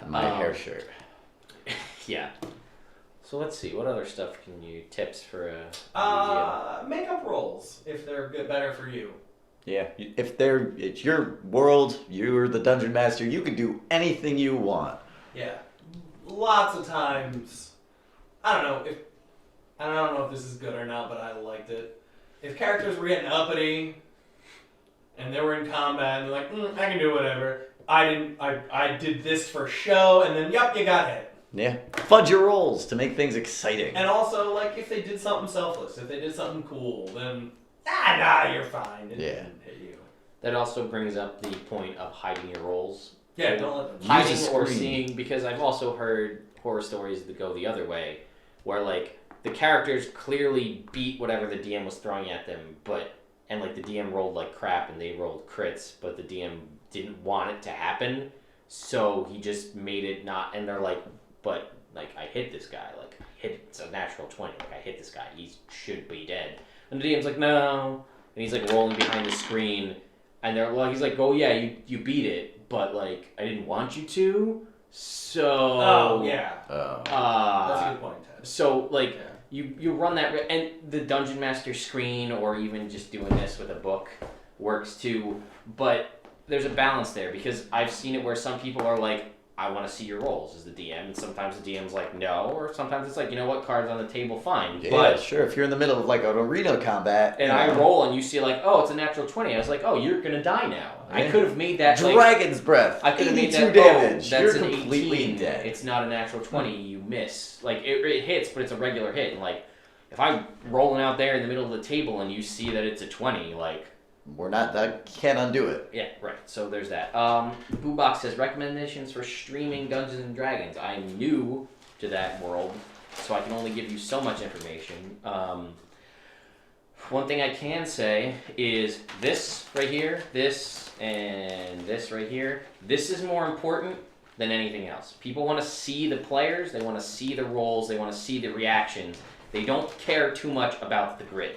My hair shirt. Yeah. So let's see. What other stuff can you tips for a Makeup rolls if they're good, better for you. Yeah, if it's your world, you're the dungeon master, you can do anything you want. Yeah. Lots of times, I don't know if this is good or not, but I liked it. If characters were getting uppity and they were in combat and they're like, I can do whatever. I did this for show, and then yup, you got hit. Yeah, fudge your rolls to make things exciting. And also, like, if they did something selfless, if they did something cool, then you're fine. It didn't hit you. That also brings up the point of hiding your roles. Yeah, don't let them. Hiding Use a or screen. seeing, because I've also heard horror stories that go the other way, where like the characters clearly beat whatever the DM was throwing at them, and like the DM rolled like crap and they rolled crits, but the DM didn't want it to happen, so he just made it not. And they're like, but like I hit this guy, like it's a natural 20, like I hit this guy, he should be dead. And the DM's like, no, and he's like rolling behind the screen, and he's like, oh yeah, you beat it, but like I didn't want you to, so. Oh yeah. That's a good point, Ted. So like you run that, and the dungeon master screen, or even just doing this with a book, works too. But there's a balance there, because I've seen it where some people are like, I want to see your rolls as the DM, and sometimes the DM's like, no, or sometimes it's like, you know what, cards on the table, fine. Yeah, but sure. If you're in the middle of like an arena combat, and I roll and you see like, oh, it's a natural 20. I was like, oh, you're gonna die now. Yeah. I could have made that Dragon's breath. I could have made 82 that damage. that's You're an completely 18. dead. It's not a natural 20. You miss. Like it hits, but it's a regular hit. And like if I'm rolling out there in the middle of the table and you see that it's a 20, like. That can't undo it. Yeah, right. So there's that. Boobox says recommendations for streaming Dungeons and Dragons. I'm new to that world, so I can only give you so much information. One thing I can say is this right here, this and this right here. This is more important than anything else. People want to see the players. They want to see the rolls. They want to see the reactions. They don't care too much about the grid.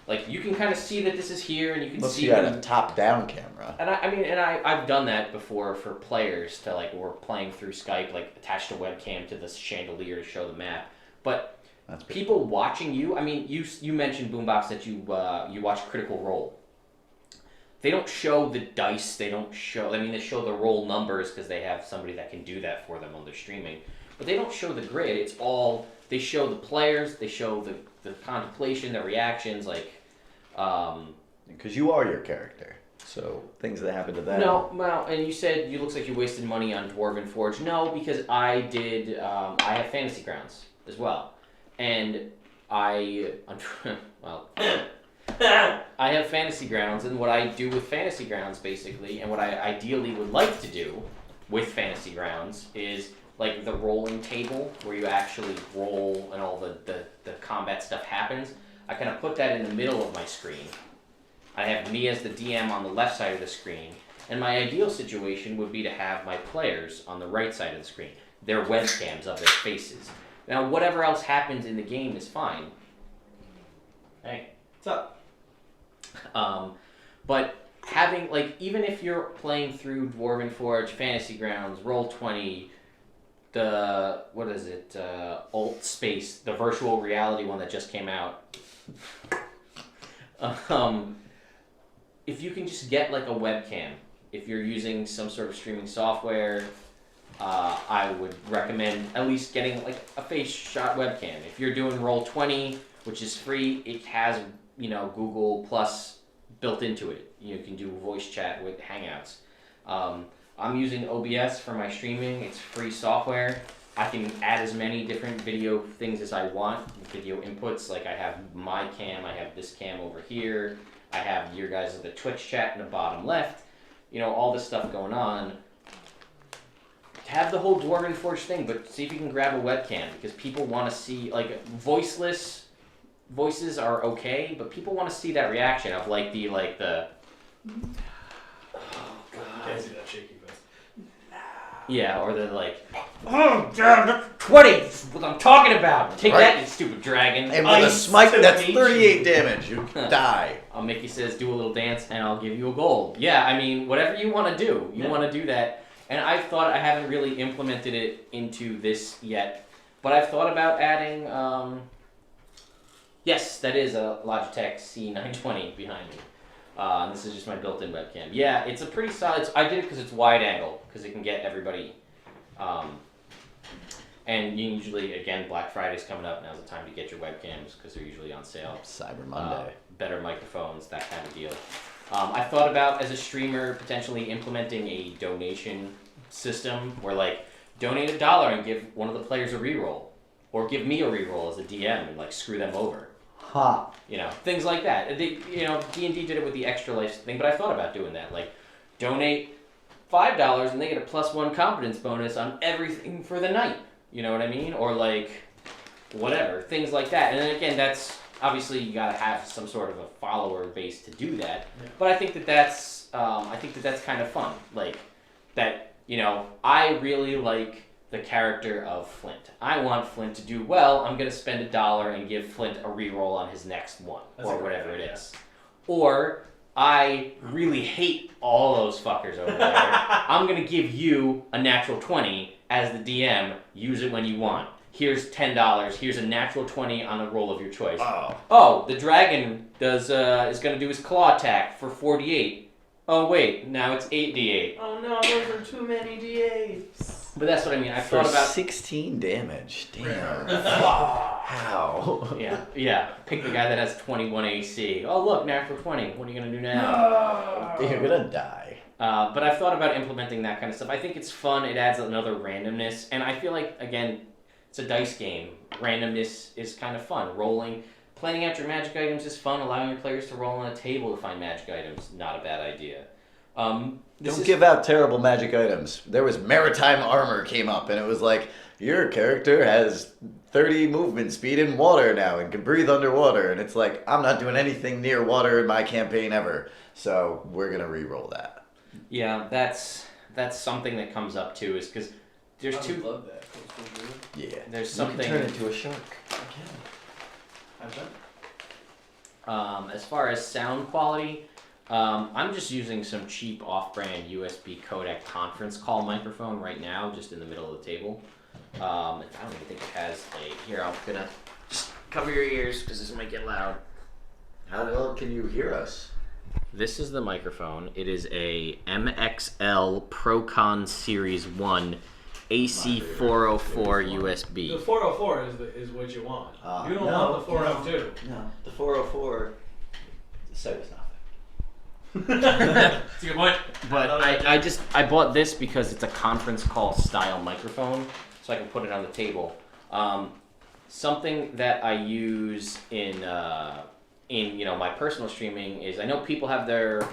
Like you can kind of see that this is here, and you can Unless see you had a top-down camera. And I've done that before for players to like we're playing through Skype, like attached a webcam to the chandelier to show the map. But people watching you, I mean, you mentioned Boombox that you watch Critical Role. They don't show the dice. They don't show. I mean, they show the roll numbers because they have somebody that can do that for them on their streaming. But they don't show the grid. It's all they show the players. They show the contemplation, the reactions, like. Because you are your character, so things that happen to them. No, well, and you said you looks like you wasted money on Dwarven Forge. No, because I did. I have Fantasy Grounds as well, and I have Fantasy Grounds, and what I do with Fantasy Grounds basically, and what I ideally would like to do with Fantasy Grounds is like the rolling table where you actually roll and all the combat stuff happens. I kind of put that in the middle of my screen. I have me as the DM on the left side of the screen, and my ideal situation would be to have my players on the right side of the screen. Their webcams of their faces. Now, whatever else happens in the game is fine. Hey, what's up? But having, like, even if you're playing through Dwarven Forge, Fantasy Grounds, Roll20, what is it, Alt Space, the virtual reality one that just came out. If you can just get like a webcam, if you're using some sort of streaming software, I would recommend at least getting like a face shot webcam. If you're doing Roll20, which is free, it has, Google Plus built into it. You can do voice chat with Hangouts. I'm using OBS for my streaming. It's free software. I can add as many different video things as I want, video inputs. Like I have my cam, I have this cam over here. I have your guys at the Twitch chat in the bottom left. You know, all this stuff going on. Have the whole Dwarven Forge thing, but see if you can grab a webcam, because people want to see, like, voices are okay, but people want to see that reaction of, like, the... Oh, God. Can't see that shaky face. Yeah, or the, like, oh, damn, that's 20! That's what I'm talking about! Take that, you stupid dragon! And with a smite, that's 38 damage. You die. Mickey says, do a little dance, and I'll give you a gold. Yeah, I mean, whatever you want to do. You want to do that. And I've thought, I haven't really implemented it into this yet, but I've thought about adding, yes, that is a Logitech C920 behind me. And this is just my built-in webcam. Yeah, it's a pretty solid, I did it because it's wide angle, because it can get everybody. And you usually, again, Black Friday's coming up, now's the time to get your webcams, because they're usually on sale. Cyber Monday. Better microphones, that kind of deal. I thought about, as a streamer, potentially implementing a donation system where, like, donate $1 and give one of the players a reroll, or give me a reroll as a DM and, like, screw them over. You know, things like that. You know, D&D did it with the extra life thing, but I thought about doing that. Like, donate $5 and they get a +1 competence bonus on everything for the night. You know what I mean? Or, like, whatever, things like that. And then again, that's obviously you gotta have some sort of a follower base to do that. Yeah. But I think that's kind of fun. Like that. You know, I really like the character of Flint. I want Flint to do well. I'm going to spend $1 and give Flint a reroll on his next one, or whatever it is. Or I really hate all those fuckers over there. I'm going to give you a natural 20 as the DM. Use it when you want. Here's $10. Here's a natural 20 on a roll of your choice. Oh, the dragon is going to do his claw attack for 48. Oh wait, now it's 8d8. Oh no, those are too many d8s. But that's what I mean. I thought about 16 damage. Damn. How? Yeah. Pick the guy that has 21 AC. Oh look, natural 20. What are you gonna do now? You're gonna die. But I've thought about implementing that kind of stuff. I think it's fun. It adds another randomness, and I feel like again, it's a dice game. Randomness is kind of fun. Planning out your magic items is fun. Allowing your players to roll on a table to find magic items, not a bad idea. Don't give out terrible magic items. There was maritime armor came up, and it was like, your character has 30 movement speed in water now and can breathe underwater. And it's like, I'm not doing anything near water in my campaign ever. So we're going to re-roll that. Yeah, that's something that comes up too, is because there's I love that. Yeah. There's something. You can turn into a shark. I can. I've done. As far as sound quality, I'm just using some cheap off-brand USB codec conference call microphone right now, just in the middle of the table. I don't even think it has a... Here, I'm gonna just cover your ears, because this might get loud. How well can you hear us? This is the microphone. It is a MXL Procon Series 1 AC 404 USB. The 404 is what you want. You don't want the 402. No, the 404 said was nothing. That's a good point. But I bought this because it's a conference call style microphone, so I can put it on the table. Something that I use in my personal streaming is, I know people have their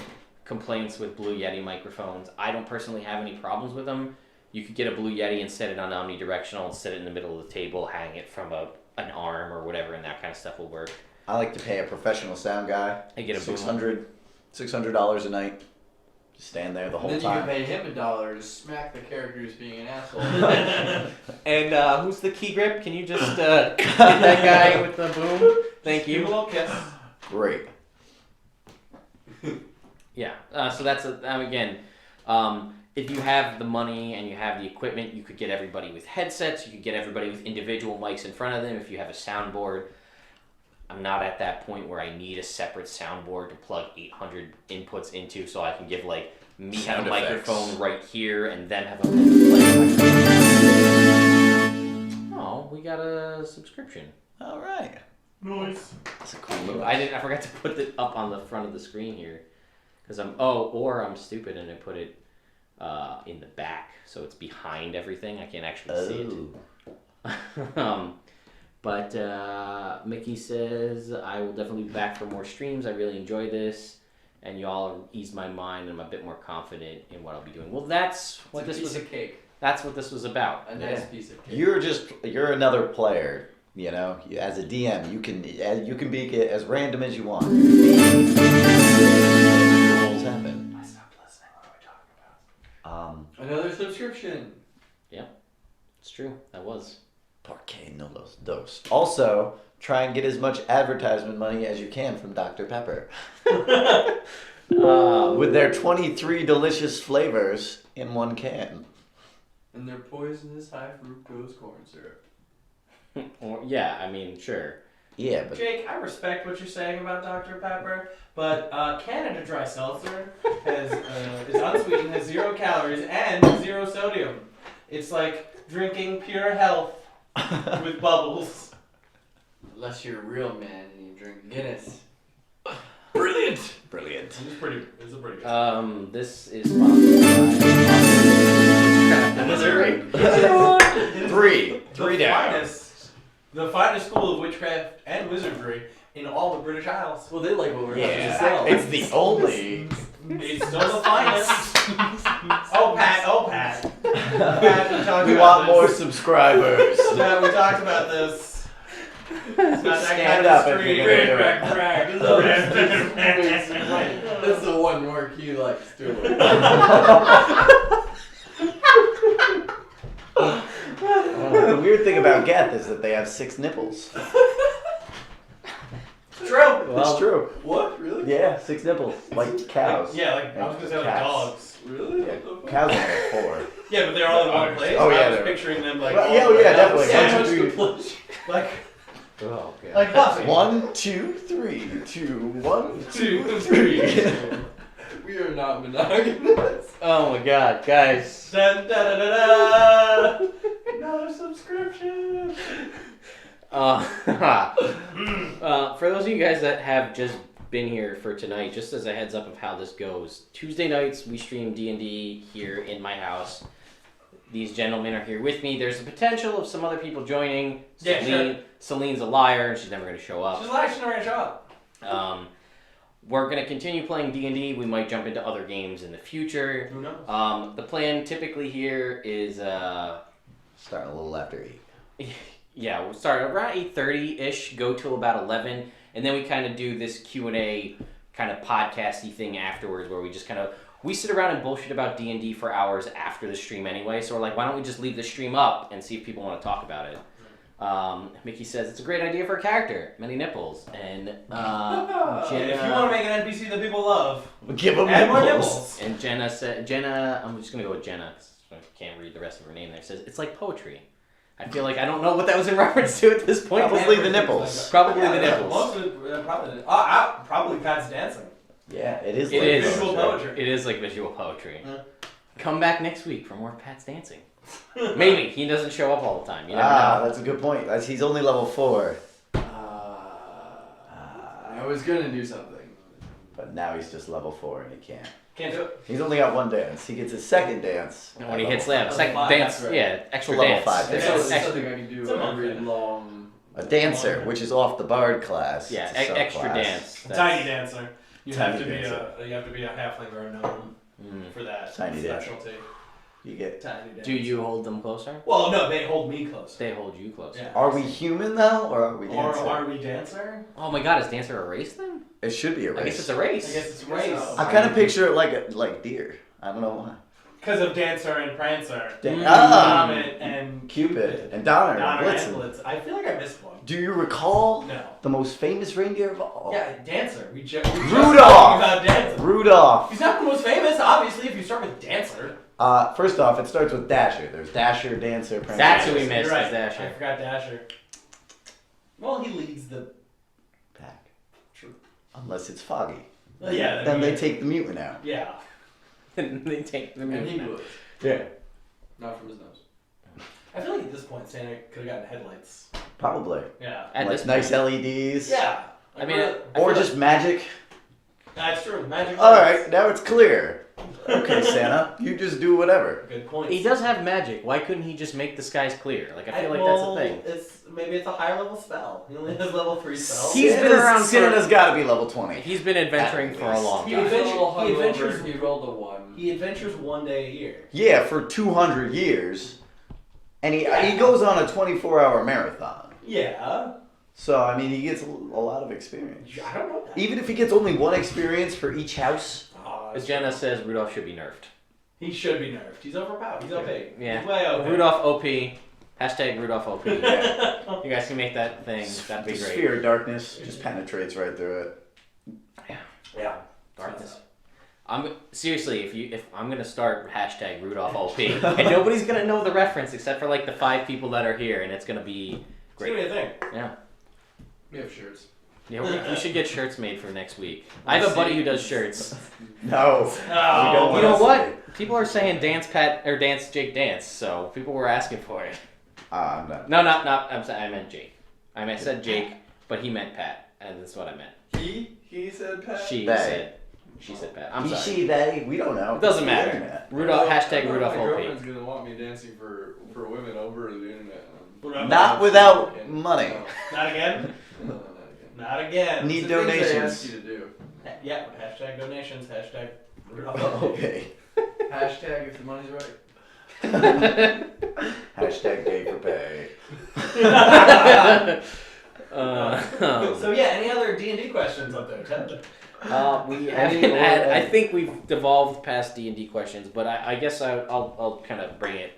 complaints with Blue Yeti microphones. I don't personally have any problems with them. You could get a Blue Yeti and set it on omnidirectional and set it in the middle of the table, hang it from an arm or whatever, and that kind of stuff will work. I like to pay a professional sound guy. I get a $600 a night. Just stand there the whole then time. Then you can pay him $1 to smack the character who's being an asshole. And who's the key grip? Can you just hit that guy with the boom? Thank you. Give a little kiss. Great. Yeah. So that's again. If you have the money and you have the equipment, you could get everybody with headsets. You could get everybody with individual mics in front of them. If you have a soundboard, I'm not at that point where I need a separate soundboard to plug 800 inputs into, so I can give me have a microphone right here and then have a. Oh, we got a subscription. All right. Nice. That's a cool move. I forgot to put it up on the front of the screen here, because I'm stupid and I put it in the back, so it's behind everything. I can't actually see it. But Mickey says, I will definitely be back for more streams. I really enjoy this. And y'all eased my mind, and I'm a bit more confident in what I'll be doing. Well, that's what this was. Cake. That's what this was about. A nice piece of cake. You're another player. You know, as a DM, you can be as random as you want. Rules happen. I stopped listening. What are we talking about? Another subscription. It's true. That was. Porque no los dos. Also, try and get as much advertisement money as you can from Dr. Pepper. With their 23 delicious flavors in one can. And their poisonous high fructose corn syrup. Yeah, I mean, sure. Yeah, but Jake, I respect what you're saying about Dr. Pepper, but Canada Dry Seltzer is unsweetened, has 0 calories, and 0 sodium. It's like drinking pure health with bubbles. Unless you're a real man and you drink Guinness. brilliant. It's a pretty good. This is sponsored by Missouri. Three down. The finest school of witchcraft and wizardry in all the British Isles. Well, they like what we're having to Yeah, sell. it's the only. It's still the finest. Oh, Pat. Pat, We want more subscribers. Yeah, we talked about this. It's not that Stand kind up of if street. you're gonna do it. That's the one work he likes doing. The weird thing about Geth is that they have 6 nipples. True. It's true. What? Really? Yeah, 6 nipples. Like cows. Yeah, like I was gonna say like Cats. dogs. Really? Yeah, What the fuck? cows only have 4. Yeah, but they're all in one place. Oh, yeah, I was they're- picturing them like. Well, all yeah, the way yeah, down. definitely. So One, much two, to three. push. Like Oh, God. like Buffy. 1, 2, 3, 2, 1, 2, 3. We are not monogamous. Oh my god, guys. Dun, da, da, da, da. Another subscription. For those of you guys that have just been here for tonight, just as a heads up of how this goes, Tuesday nights we stream D&D here in my house. These gentlemen are here with me. There's a potential of some other people joining. Yeah, sure. Celine's a liar, and she's never going to show up. She's like, she's never gonna show up. We're going to continue playing D&D. We might jump into other games in the future. Who knows? The plan typically here is... Starting a little after 8. Yeah, we'll start around 8:30-ish, go till about 11, and then we kind of do this Q&A kind of podcasty thing afterwards where we just kind of... We sit around and bullshit about D&D for hours after the stream anyway, so we're like, why don't we just leave the stream up and see if people want to talk about it? Mickey says, it's a great idea for a character. Many nipples. And Jenna... If you want to make an NPC that people love, Give them add more nipples. nipples. And Jenna, I'm just going to go with Jenna, because I can't read the rest of her name there, says, it's like poetry. I feel like I don't know what that was in reference to at this point. Probably the nipples. Probably Yeah, the nipples. Most of it, probably Pat's dancing. Yeah, it is It like is visual poetry. It is like visual poetry. Yeah. Come back next week for more Pat's dancing. Maybe he doesn't show up all the time. You never know. That's a good point. He's only level 4. I was gonna do something. But now he's just level 4 and he can't. Can't do it. He's only got 1 dance. He gets his second dance. And when he at hits level that 5. second five, dance, that's right. yeah, extra Level dance. 5 It's dance. something I can do It's a every month. long. A dancer, which is off the bard class. Yeah, It's a extra subclass. dance. Tiny dancer. You Tiny have to dancer. be a halfling or a gnome Mm. for that Tiny dancer. specialty. You get. Tiny dancer. Do you hold them closer? Well, no, they hold me close. They hold you closer. Yeah. Are we human though, or are we Or dancer? are we dancer? Oh my god, is Dancer a race then? It should be a race. I guess it's a race. I guess it's race. I kind of picture it like deer. I don't know why. Because of Dancer and Prancer. Ah, and Cupid and Donner, Donner and and Blitzen. Blitz. I feel like I missed one. Do you recall No. the most famous reindeer of all? Yeah, Dancer. We just Rudolph! talking about Dancer. Rudolph. He's not the most famous, obviously, if you start with Dancer. First off, it starts with Dasher. There's Dasher, Dancer, Prancer. That's who we You're missed, right. is Dasher. I forgot Dasher. Well, he leads the... Pack. True. Unless it's foggy. Well, yeah. Then they take the mutant out. Yeah. They take them And he in. would. Yeah. Not from his nose. I feel like at this point, Santa could have gotten headlights. Probably. Yeah. At like this nice point. LEDs. Yeah. I mean, Or just magic. That's true. Magic. All right, now it's clear. Okay, Santa, you just do whatever. Good point. He does have magic. Why couldn't he just make the skies clear? Like, I feel like that's the thing. Maybe it's a higher level spell. He only has level 3 spells. He's been around Santa's got to be level 20. He's been adventuring for a long He time. was a little He adventures- hungover. He rolled a 1. He adventures 1 day a year. Yeah, for 200 years. And he goes on a 24-hour marathon. Yeah. So, I mean, he gets a lot of experience. I don't know that. Even if he gets only 1 experience for each house. As Jenna says, Rudolph should be nerfed. He should be nerfed. He's overpowered. He's OP. Yeah. He's way OP. Rudolph OP. Hashtag Rudolph OP. You guys can make that thing. That'd be The great. sphere of darkness just penetrates right through it. Yeah. Darkness. Seriously, if I'm gonna start hashtag Rudolph OP, and nobody's gonna know the reference except for like the 5 people that are here, and it's gonna be great. It's gonna be a thing. Yeah. We have shirts. Yeah, we should get shirts made for next week. I have a buddy who does shirts. No. No. don't You know wanna what? People are saying dance Pat or dance Jake dance, so people were asking for it. No. No, not. I meant Jake. I said Jake, but he meant Pat, and that's what I meant. He said Pat. She They. said Pat. I'm He, sorry. she, they, we don't know. It doesn't It's the matter. internet. Rudolph hashtag Rudolph My OP. girlfriend's gonna want me dancing for women over the internet. Not without money. No. Not again? No, not again. Not again. Need It's the things they donations. ask you to do. Yeah. Hashtag donations. Hashtag Rudolph. Okay. Hashtag if the money's right. Hashtag day for pay. So yeah, any other D&D questions up there, Ted? We haven't had. I think we've devolved past D&D questions, but I guess I'll kind of bring it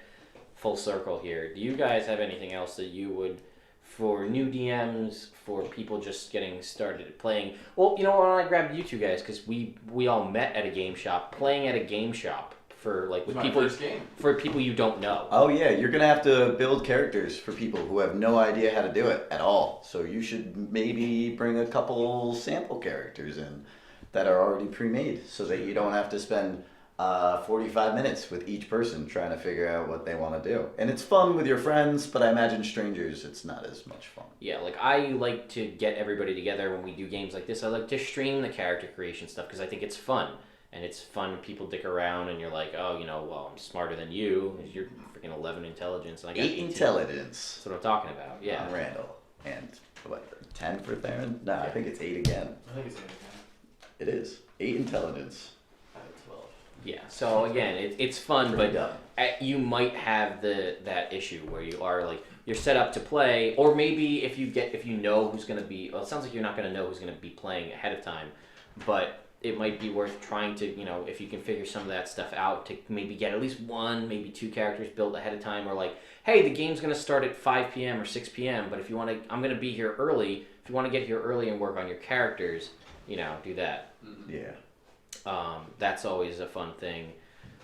full circle here. Do you guys have anything else that you would, for new DMs, for people just getting started playing? Well, you know what? I grabbed you two guys because we all met at a game shop, playing at a game shop for like with My people first game. for people you don't know. Oh yeah, you're gonna have to build characters for people who have no idea how to do it at all. So you should maybe bring a couple sample characters in that are already pre-made, so that you don't have to spend 45 minutes with each person trying to figure out what they want to do. And it's fun with your friends, but I imagine strangers, it's not as much fun. Yeah, like I like to get everybody together when we do games like this. I like to stream the character creation stuff because I think it's fun. And it's fun when people dick around and you're like, oh, well, I'm smarter than you. You're freaking 11 intelligence and I got 8 18. intelligence. That's what I'm talking about, yeah. On Randall. And what, 10 for Theron? No, I think it's 8 again. I think it's 8 again. It is. 8 intelligence. I have 12. Yeah, so again, it's fun, Pretty but dumb. you might have that issue where you are like, you're set up to play, or maybe if you know who's going to be, well, it sounds like you're not going to know who's going to be playing ahead of time, but it might be worth trying to, if you can figure some of that stuff out, to maybe get at least 1, maybe 2 characters built ahead of time, or like, hey, the game's going to start at 5 p.m. or 6 p.m., but if you want to, I'm going to be here early. If you want to get here early and work on your characters, do that. Yeah. That's always a fun thing.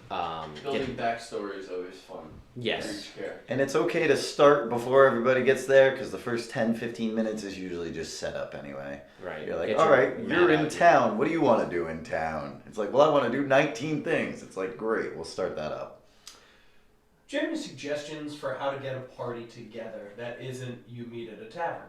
Building backstory is always fun. Yes. For each character. And it's okay to start before everybody gets there, because the first 10-15 minutes is usually just set up anyway. Right. You're like, Get all your right, map you're in out. town. What do you want to do in town? It's like, well, I want to do 19 things. It's like, great, we'll start that up. Do you have any suggestions for how to get a party together that isn't you meet at a tavern?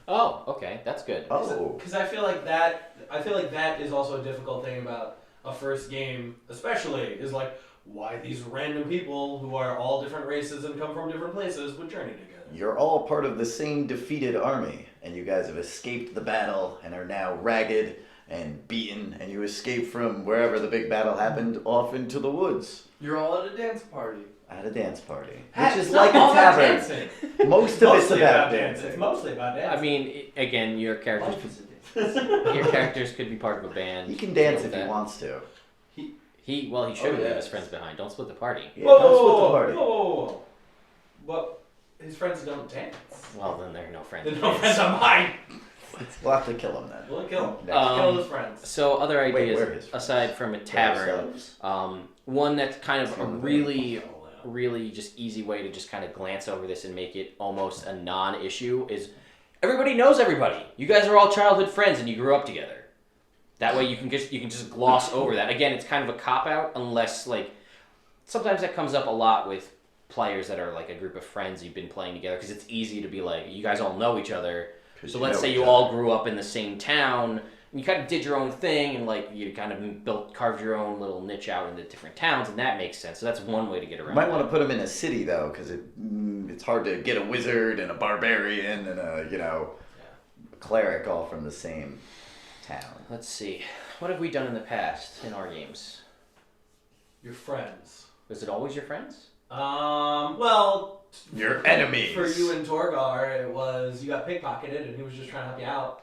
Oh, okay, that's good. Oh. Because I feel like that is also a difficult thing about a first game, especially, is like why these random people who are all different races and come from different places would journey together. You're all part of the same defeated army, and you guys have escaped the battle and are now ragged and beaten, and you escaped from wherever the big battle happened off into the woods You're all at a dance party. at a dance party, It's which is not like a all about tavern. dancing. Most of it's Mostly about dancing. dancing. It's mostly about dancing. I mean, again, your characters could be part of a band. He can dance you know, if he that. wants to. He shouldn't leave yes. his friends behind. Don't split the party. Yeah, don't split the party. Whoa. But his friends don't dance. Well, then they're no friends. There's no friends of mine. We'll have to kill him then. We'll kill him. Next. Kill his friends. So other Wait, ideas where are his friends? aside from a tavern, one that's kind of a really just easy way to just kind of glance over this and make it almost a non-issue is everybody knows everybody. You guys are all childhood friends and you grew up together. That way you can just gloss over that. Again, it's kind of a cop-out unless like sometimes that comes up a lot with players that are like a group of friends you've been playing together because it's easy to be like you guys all know each other. So let's say you all grew up in the same town you kind of did your own thing, and like you kind of carved your own little niche out into different towns, and that makes sense. So that's one way to get around. You might want to put them in a city though, because it's hard to get a wizard and a barbarian and a cleric all from the same town. Let's see, what have we done in the past in our games? Your friends. Was it always your friends? Well. Your enemies. For you and Torgar, it was you got pickpocketed, and he was just trying to help you out.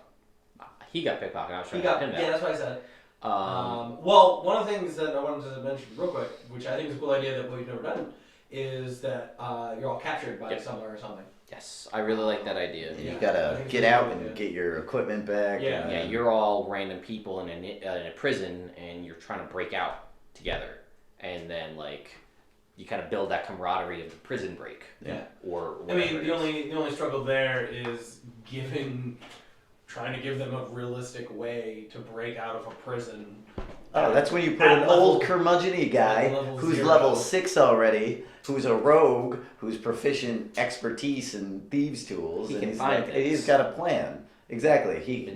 He got pickpocketed. I was trying to help him out. Yeah, that's what I said. Well, one of the things that I wanted to mention real quick, which I think is a cool idea that we've never done, is that you're all captured by someone or something. Yes, I really like that idea. You gotta get out and get your equipment back. Yeah, you're all random people in a prison, and you're trying to break out together, and then like you kind of build that camaraderie of the prison break. Yeah. Or I mean, the only struggle there is trying to give them a realistic way to break out of a prison. Oh, that's when you put an old curmudgeon-y guy who's level 6 already, who's a rogue, who's proficient expertise in thieves' tools, and he's got a plan. Exactly. He's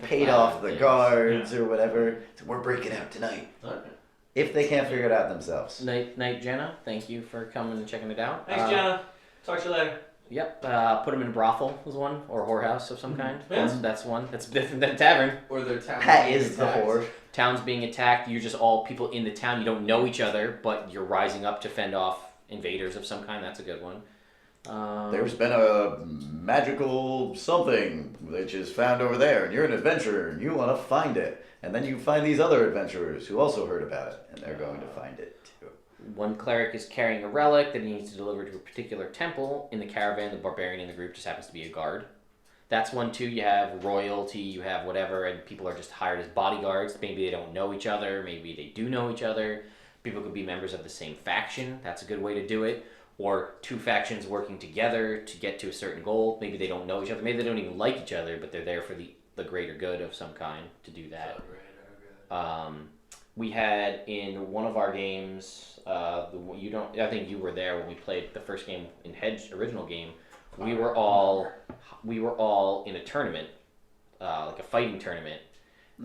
paid off the guards or whatever. So we're breaking out tonight. Okay. If they can't figure it out themselves. Night, Jenna. Thank you for coming and checking it out. Thanks, Jenna. Talk to you later. Yep. Put them in a brothel was one, or a whorehouse of some kind. Yeah. That's one. That's different than a tavern. Or their town. Pat is the whore. Town's being attacked. You're just all people in the town. You don't know each other, but you're rising up to fend off invaders of some kind. That's a good one. There's been a magical something which is found over there, and you're an adventurer, and you want to find it. And then you find these other adventurers who also heard about it, and they're going to find it too. One cleric is carrying a relic that he needs to deliver to a particular temple. In the caravan, the barbarian in the group just happens to be a guard. That's one too. You have royalty, you have whatever, and people are just hired as bodyguards. Maybe they don't know each other, maybe they do know each other. People could be members of the same faction. That's a good way to do it. Or two factions working together to get to a certain goal. Maybe they don't know each other. Maybe they don't even like each other, but they're there for the greater good of some kind to do that. We had in one of our games, I think you were there when we played the first game in Hedge original game. We were all in a tournament, like a fighting tournament,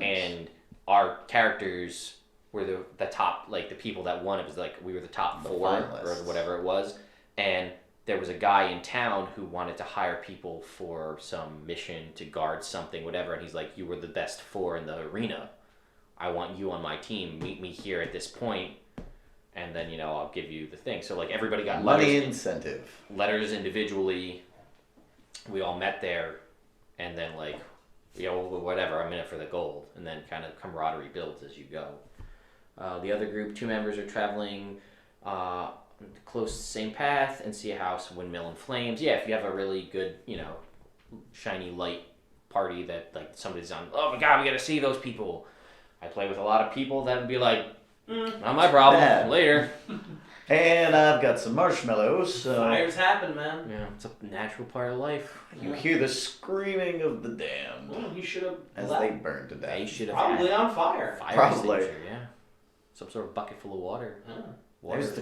and our characters were the top, like the people that won. It was like we were the top 4 or whatever it was, and there was a guy in town who wanted to hire people for some mission to guard something, whatever, and he's like, "You were the best 4 in the arena. I want you on my team. Meet me here at this point, and then I'll give you the thing." So like everybody got money incentive. Letters individually. We all met there, and then like whatever, I'm in it for the gold, and then kind of camaraderie builds as you go. The other group, 2 members are traveling close to the same path and see a house, windmill in flames. Yeah, if you have a really good, shiny light party that like somebody's on, oh my god, we gotta see those people. I play with a lot of people that would be like, not my problem, later. And I've got some marshmallows. Fires happen, man. Yeah, it's a natural part of life. You hear the screaming of the damned. Well, he should have as they burn to death. Yeah, you should have probably on fire. Probably. Yeah. Some sort of bucket full of water. Water. There's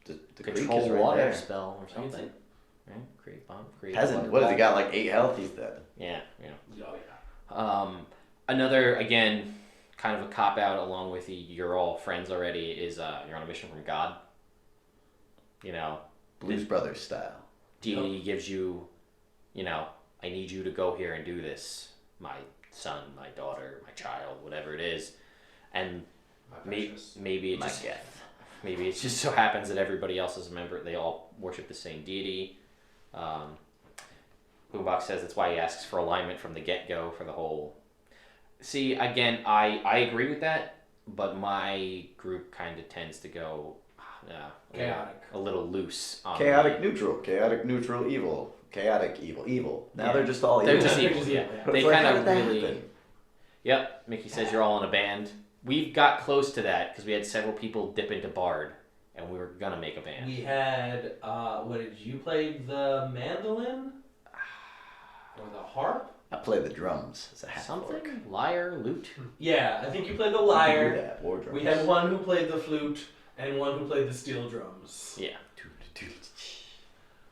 the control creek is right water there. spell or something. Right? Create bomb. Create Peasant. What has he got? Like 8 health? He's dead. Yeah. Oh yeah. Another again, kind of a cop out along with you're all friends already. Is you're on a mission from God. Blues Brothers style. D&D gives you, I need you to go here and do this. My son, my daughter, my child, whatever it is, and maybe it just so happens that everybody else is a member. They all worship the same deity. Boombox says that's why he asks for alignment from the get-go for the whole. See, again, I agree with that, but my group kind of tends to go chaotic, a little loose. Chaotic neutral, evil. Chaotic evil. Now they're just all evil. They're just evil. Yeah. They kind of really. Yep, Mickey says you're all in a band. We got close to that because we had several people dip into Bard, and we were gonna make a band. We had what did you play? The mandolin or the harp? I play the drums as a half Something? orc. Lyre, lute? Yeah, I think you played the lyre. Yeah, war drums. We had one who played the flute and one who played the steel drums. Yeah.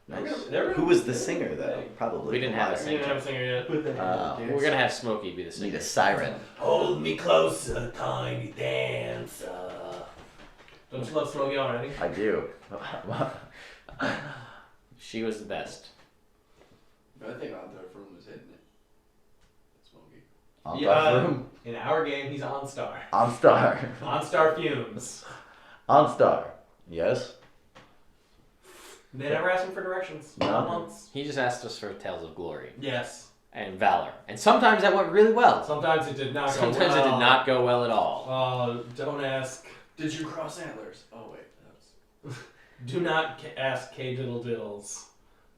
Nice. They're Who was the singer though? Probably. We didn't have a We singer. didn't have a singer yet. We're gonna have Smokey be the singer. Need a siren. Hold me closer, tiny dancer. Don't you love Smokey already? I do. She was the best. I think Untitled Room was hitting it. Smokey. On In our game, he's OnStar. OnStar. OnStar fumes. OnStar. Yes. They never asked him for directions. No. Not once. He just asked us for Tales of Glory Yes. and Valor, and sometimes that went really well. Sometimes it did not go well. Sometimes it did not go well at all. Don't ask. Did you cross antlers? Oh wait, that was. Do not ask K Diddle Diddles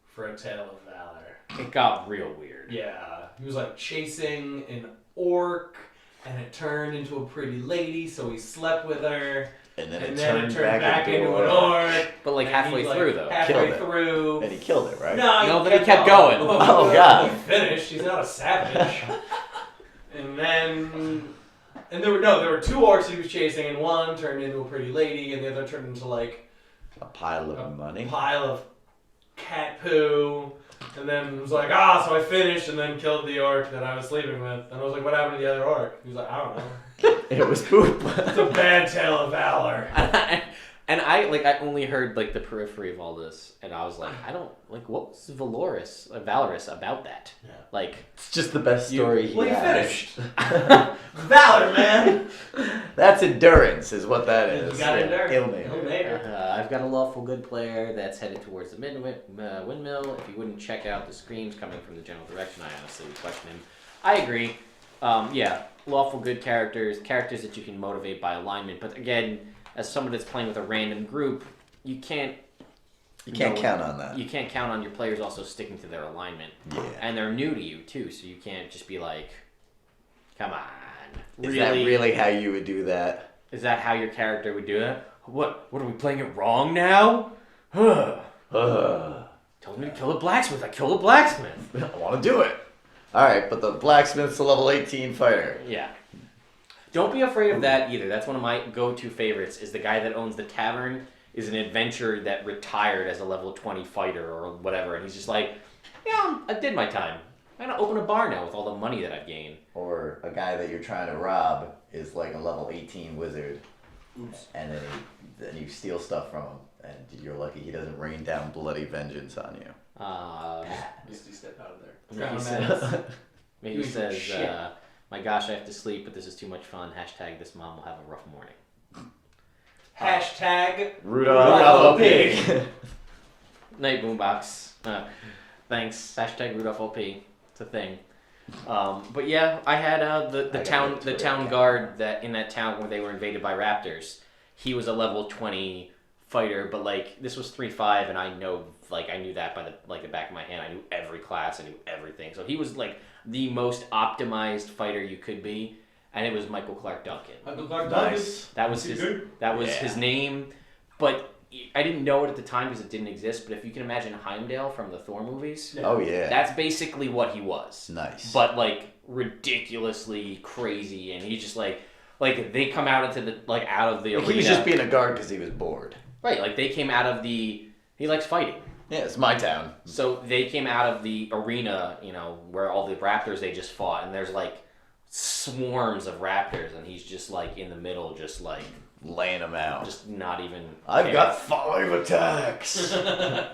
for a tale of valor. It got real weird. Yeah, he was like chasing an orc, and it turned into a pretty lady, so he slept with her, And then and it then turned it turned back into into an orc. But like and halfway he, like, through though. Killed Halfway it. through. And he killed it, right? No, but he kept going. Oh, God. He finished. He's not a savage. And then. And there were two orcs he was chasing, and one turned into a pretty lady, and the other turned into like A pile of a money. pile of cat poo. And then was like, so I finished, and then killed the orc that I was sleeping with. And I was like, what happened to the other orc? He was like, I don't know. It was poop. It's a bad tale of valor. And I only heard like the periphery of all this, and I was like, I don't like what was valorous about that. Yeah. Like It's just the best story he Well, you has. finished. Valor, man. That's endurance, is what that is. You got endurance. Ilmater. I've got a lawful good player that's headed towards the windmill. If he wouldn't check out the screams coming from the general direction, I honestly would question him. I agree. Lawful good characters that you can motivate by alignment. But again, as someone that's playing with a random group, you can't count on that. You can't count on your players also sticking to their alignment. Yeah. And they're new to you too, so you can't just be like, come on. Is that really how you would do that? Is that how your character would do it? What are we playing it wrong now? Told me to kill the blacksmith. I killed the blacksmith. I want to do it. Alright, but the blacksmith's a level 18 fighter. Yeah. Don't be afraid of that either. That's one of my go-to favorites, is the guy that owns the tavern is an adventurer that retired as a level 20 fighter or whatever, and he's just like, yeah, I did my time. I'm gonna open a bar now with all the money that I've gained. Or a guy that you're trying to rob is like a level 18 wizard. Oops. And then you steal stuff from him. And you're lucky he doesn't rain down bloody vengeance on you. Misty step out of there. Maybe he says, my gosh, I have to sleep, but this is too much fun. # this mom will have a rough morning. # Rudolph Pig. Night Boombox. Thanks. # Rudolph OP. It's a thing. But yeah, I had the town guard that in that town where they were invaded by raptors. He was a level 20 fighter, but like this was 3.5, and I knew that by the back of my hand. I knew every class, I knew everything. So he was like the most optimized fighter you could be, and it was Michael Clark Duncan. Michael Clark Duncan. Nice. That was his name, but I didn't know it at the time because it didn't exist. But if you can imagine Heimdall from the Thor movies, Oh yeah. that's basically what he was. Nice. But like ridiculously crazy, and he's just like they come out into the out of the arena. He was just being a guard because he was bored. Right, like they came out of the. He likes fighting. Yeah, it's my town. So they came out of the arena, where all the raptors they just fought, and there's like swarms of raptors, and he's just like in the middle, just like laying them out. just not even. I've got 5 attacks. All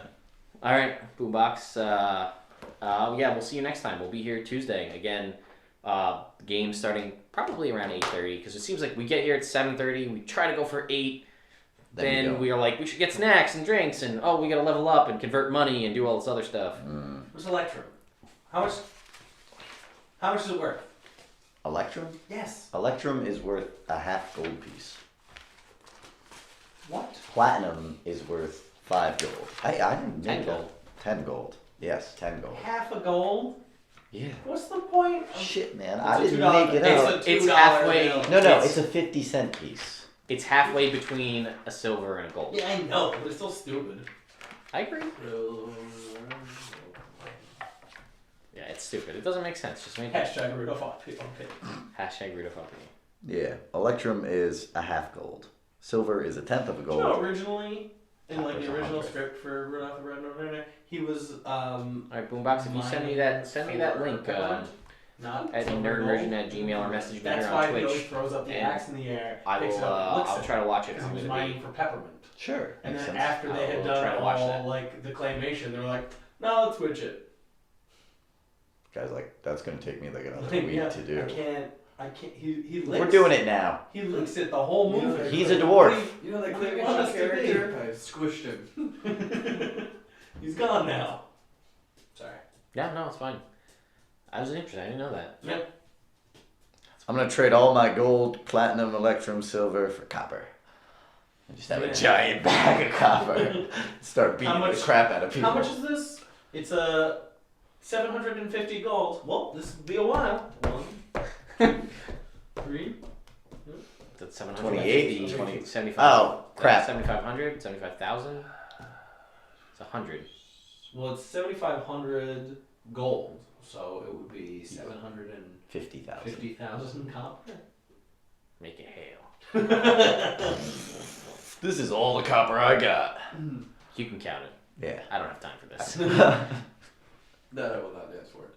right, Boombox. We'll see you next time. We'll be here Tuesday again. Game starting probably around 8:30 because it seems like we get here at 7:30. We try to go for 8. Then we are like, we should get snacks and drinks, and we gotta level up and convert money and do all this other stuff. What's Electrum? How much is it worth? Electrum? Yes. Electrum is worth a half gold piece. What? Platinum is worth 5 gold. I didn't 10 make gold. that. 10 gold. Yes, 10 gold. Half a gold? Yeah. What's the point? Shit, man. It's I a didn't $2 make it up. It's halfway. bill. No, it's a 50-cent piece. It's halfway between a silver and a gold. Yeah, I know, but it's still stupid. I agree. Yeah, it's stupid. It doesn't make sense. Just make # Rudolph on pig. # Rudolph Company. Yeah. Electrum is a half gold. Silver is a tenth of a gold. No, originally in like the original script for Rudolph the Red-Nosed Reindeer, he was. Alright, Boombox, if you send me that link. At nerdimmersion@gmail or message me That's here why on he Twitch. always throws up the axe in the air. I will. I'll try to watch it. Because he was mining for peppermint. Sure. And then sense. after they had done all like the claymation, they were like, "No, let's switch it." Guy's like, that's gonna take me like another week to do. I can't. He licks. We're doing it now. He licks it the whole movie. He's a dwarf. You know that What do you want us claymation to be? character? I squished him. He's gone now. Sorry. Yeah, no, it's fine. I was interested. I didn't know that. Yep. I'm gonna trade all my gold, platinum, electrum, silver for copper. And just have a giant bag of copper. Start beating the crap out of people. How much is this? It's a 750 gold. Well, this will be a while. 1, 3. That's 28, 750, 75. Oh, crap. 7,500, 75,000. It's 100. Well, it's 7,500 gold, so it would be 750,000 copper. Make it hail. This is all the copper I got. You can count it. Yeah. I don't have time for this. That I will not dance for it.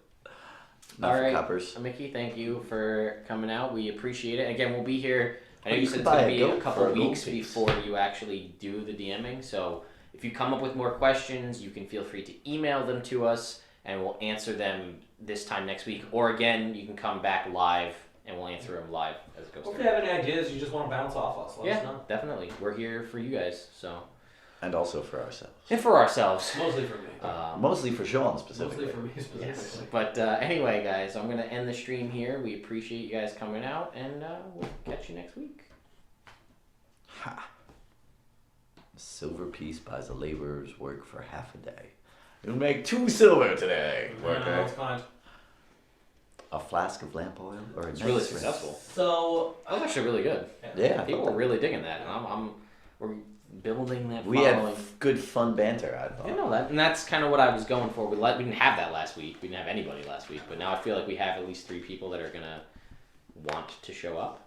Not All right, coppers. Mickey, thank you for coming out. We appreciate it. Again, we'll be here. I know You you could said it's buy going to a be a goat couple for a gold weeks piece. before you actually do the DMing. So if you come up with more questions, you can feel free to email them to us, and we'll answer them this time next week. Or again, you can come back live, and we'll answer them live as it goes Or if through. you have any ideas you just want to bounce off us, let us Yeah, know. definitely. We're here for you guys. So And also for ourselves. and for ourselves. Mostly for me. Mostly for Sean specifically. Mostly for me specifically. Yes. But anyway, guys, I'm going to end the stream here. We appreciate you guys coming out, and we'll catch you next week. Ha. A silver piece buys a laborer's work for half a day. You'll make 2 silver today. No, it's fine. A flask of lamp oil or a It's nice really ring. successful. So That was actually really good. Yeah. I People thought were really digging that, and we're building that. we following. had good fun banter, I thought. I know that, and that's kind of what I was going for. We didn't have that last week. We didn't have anybody last week, but now I feel like we have at least 3 people that are gonna want to show up.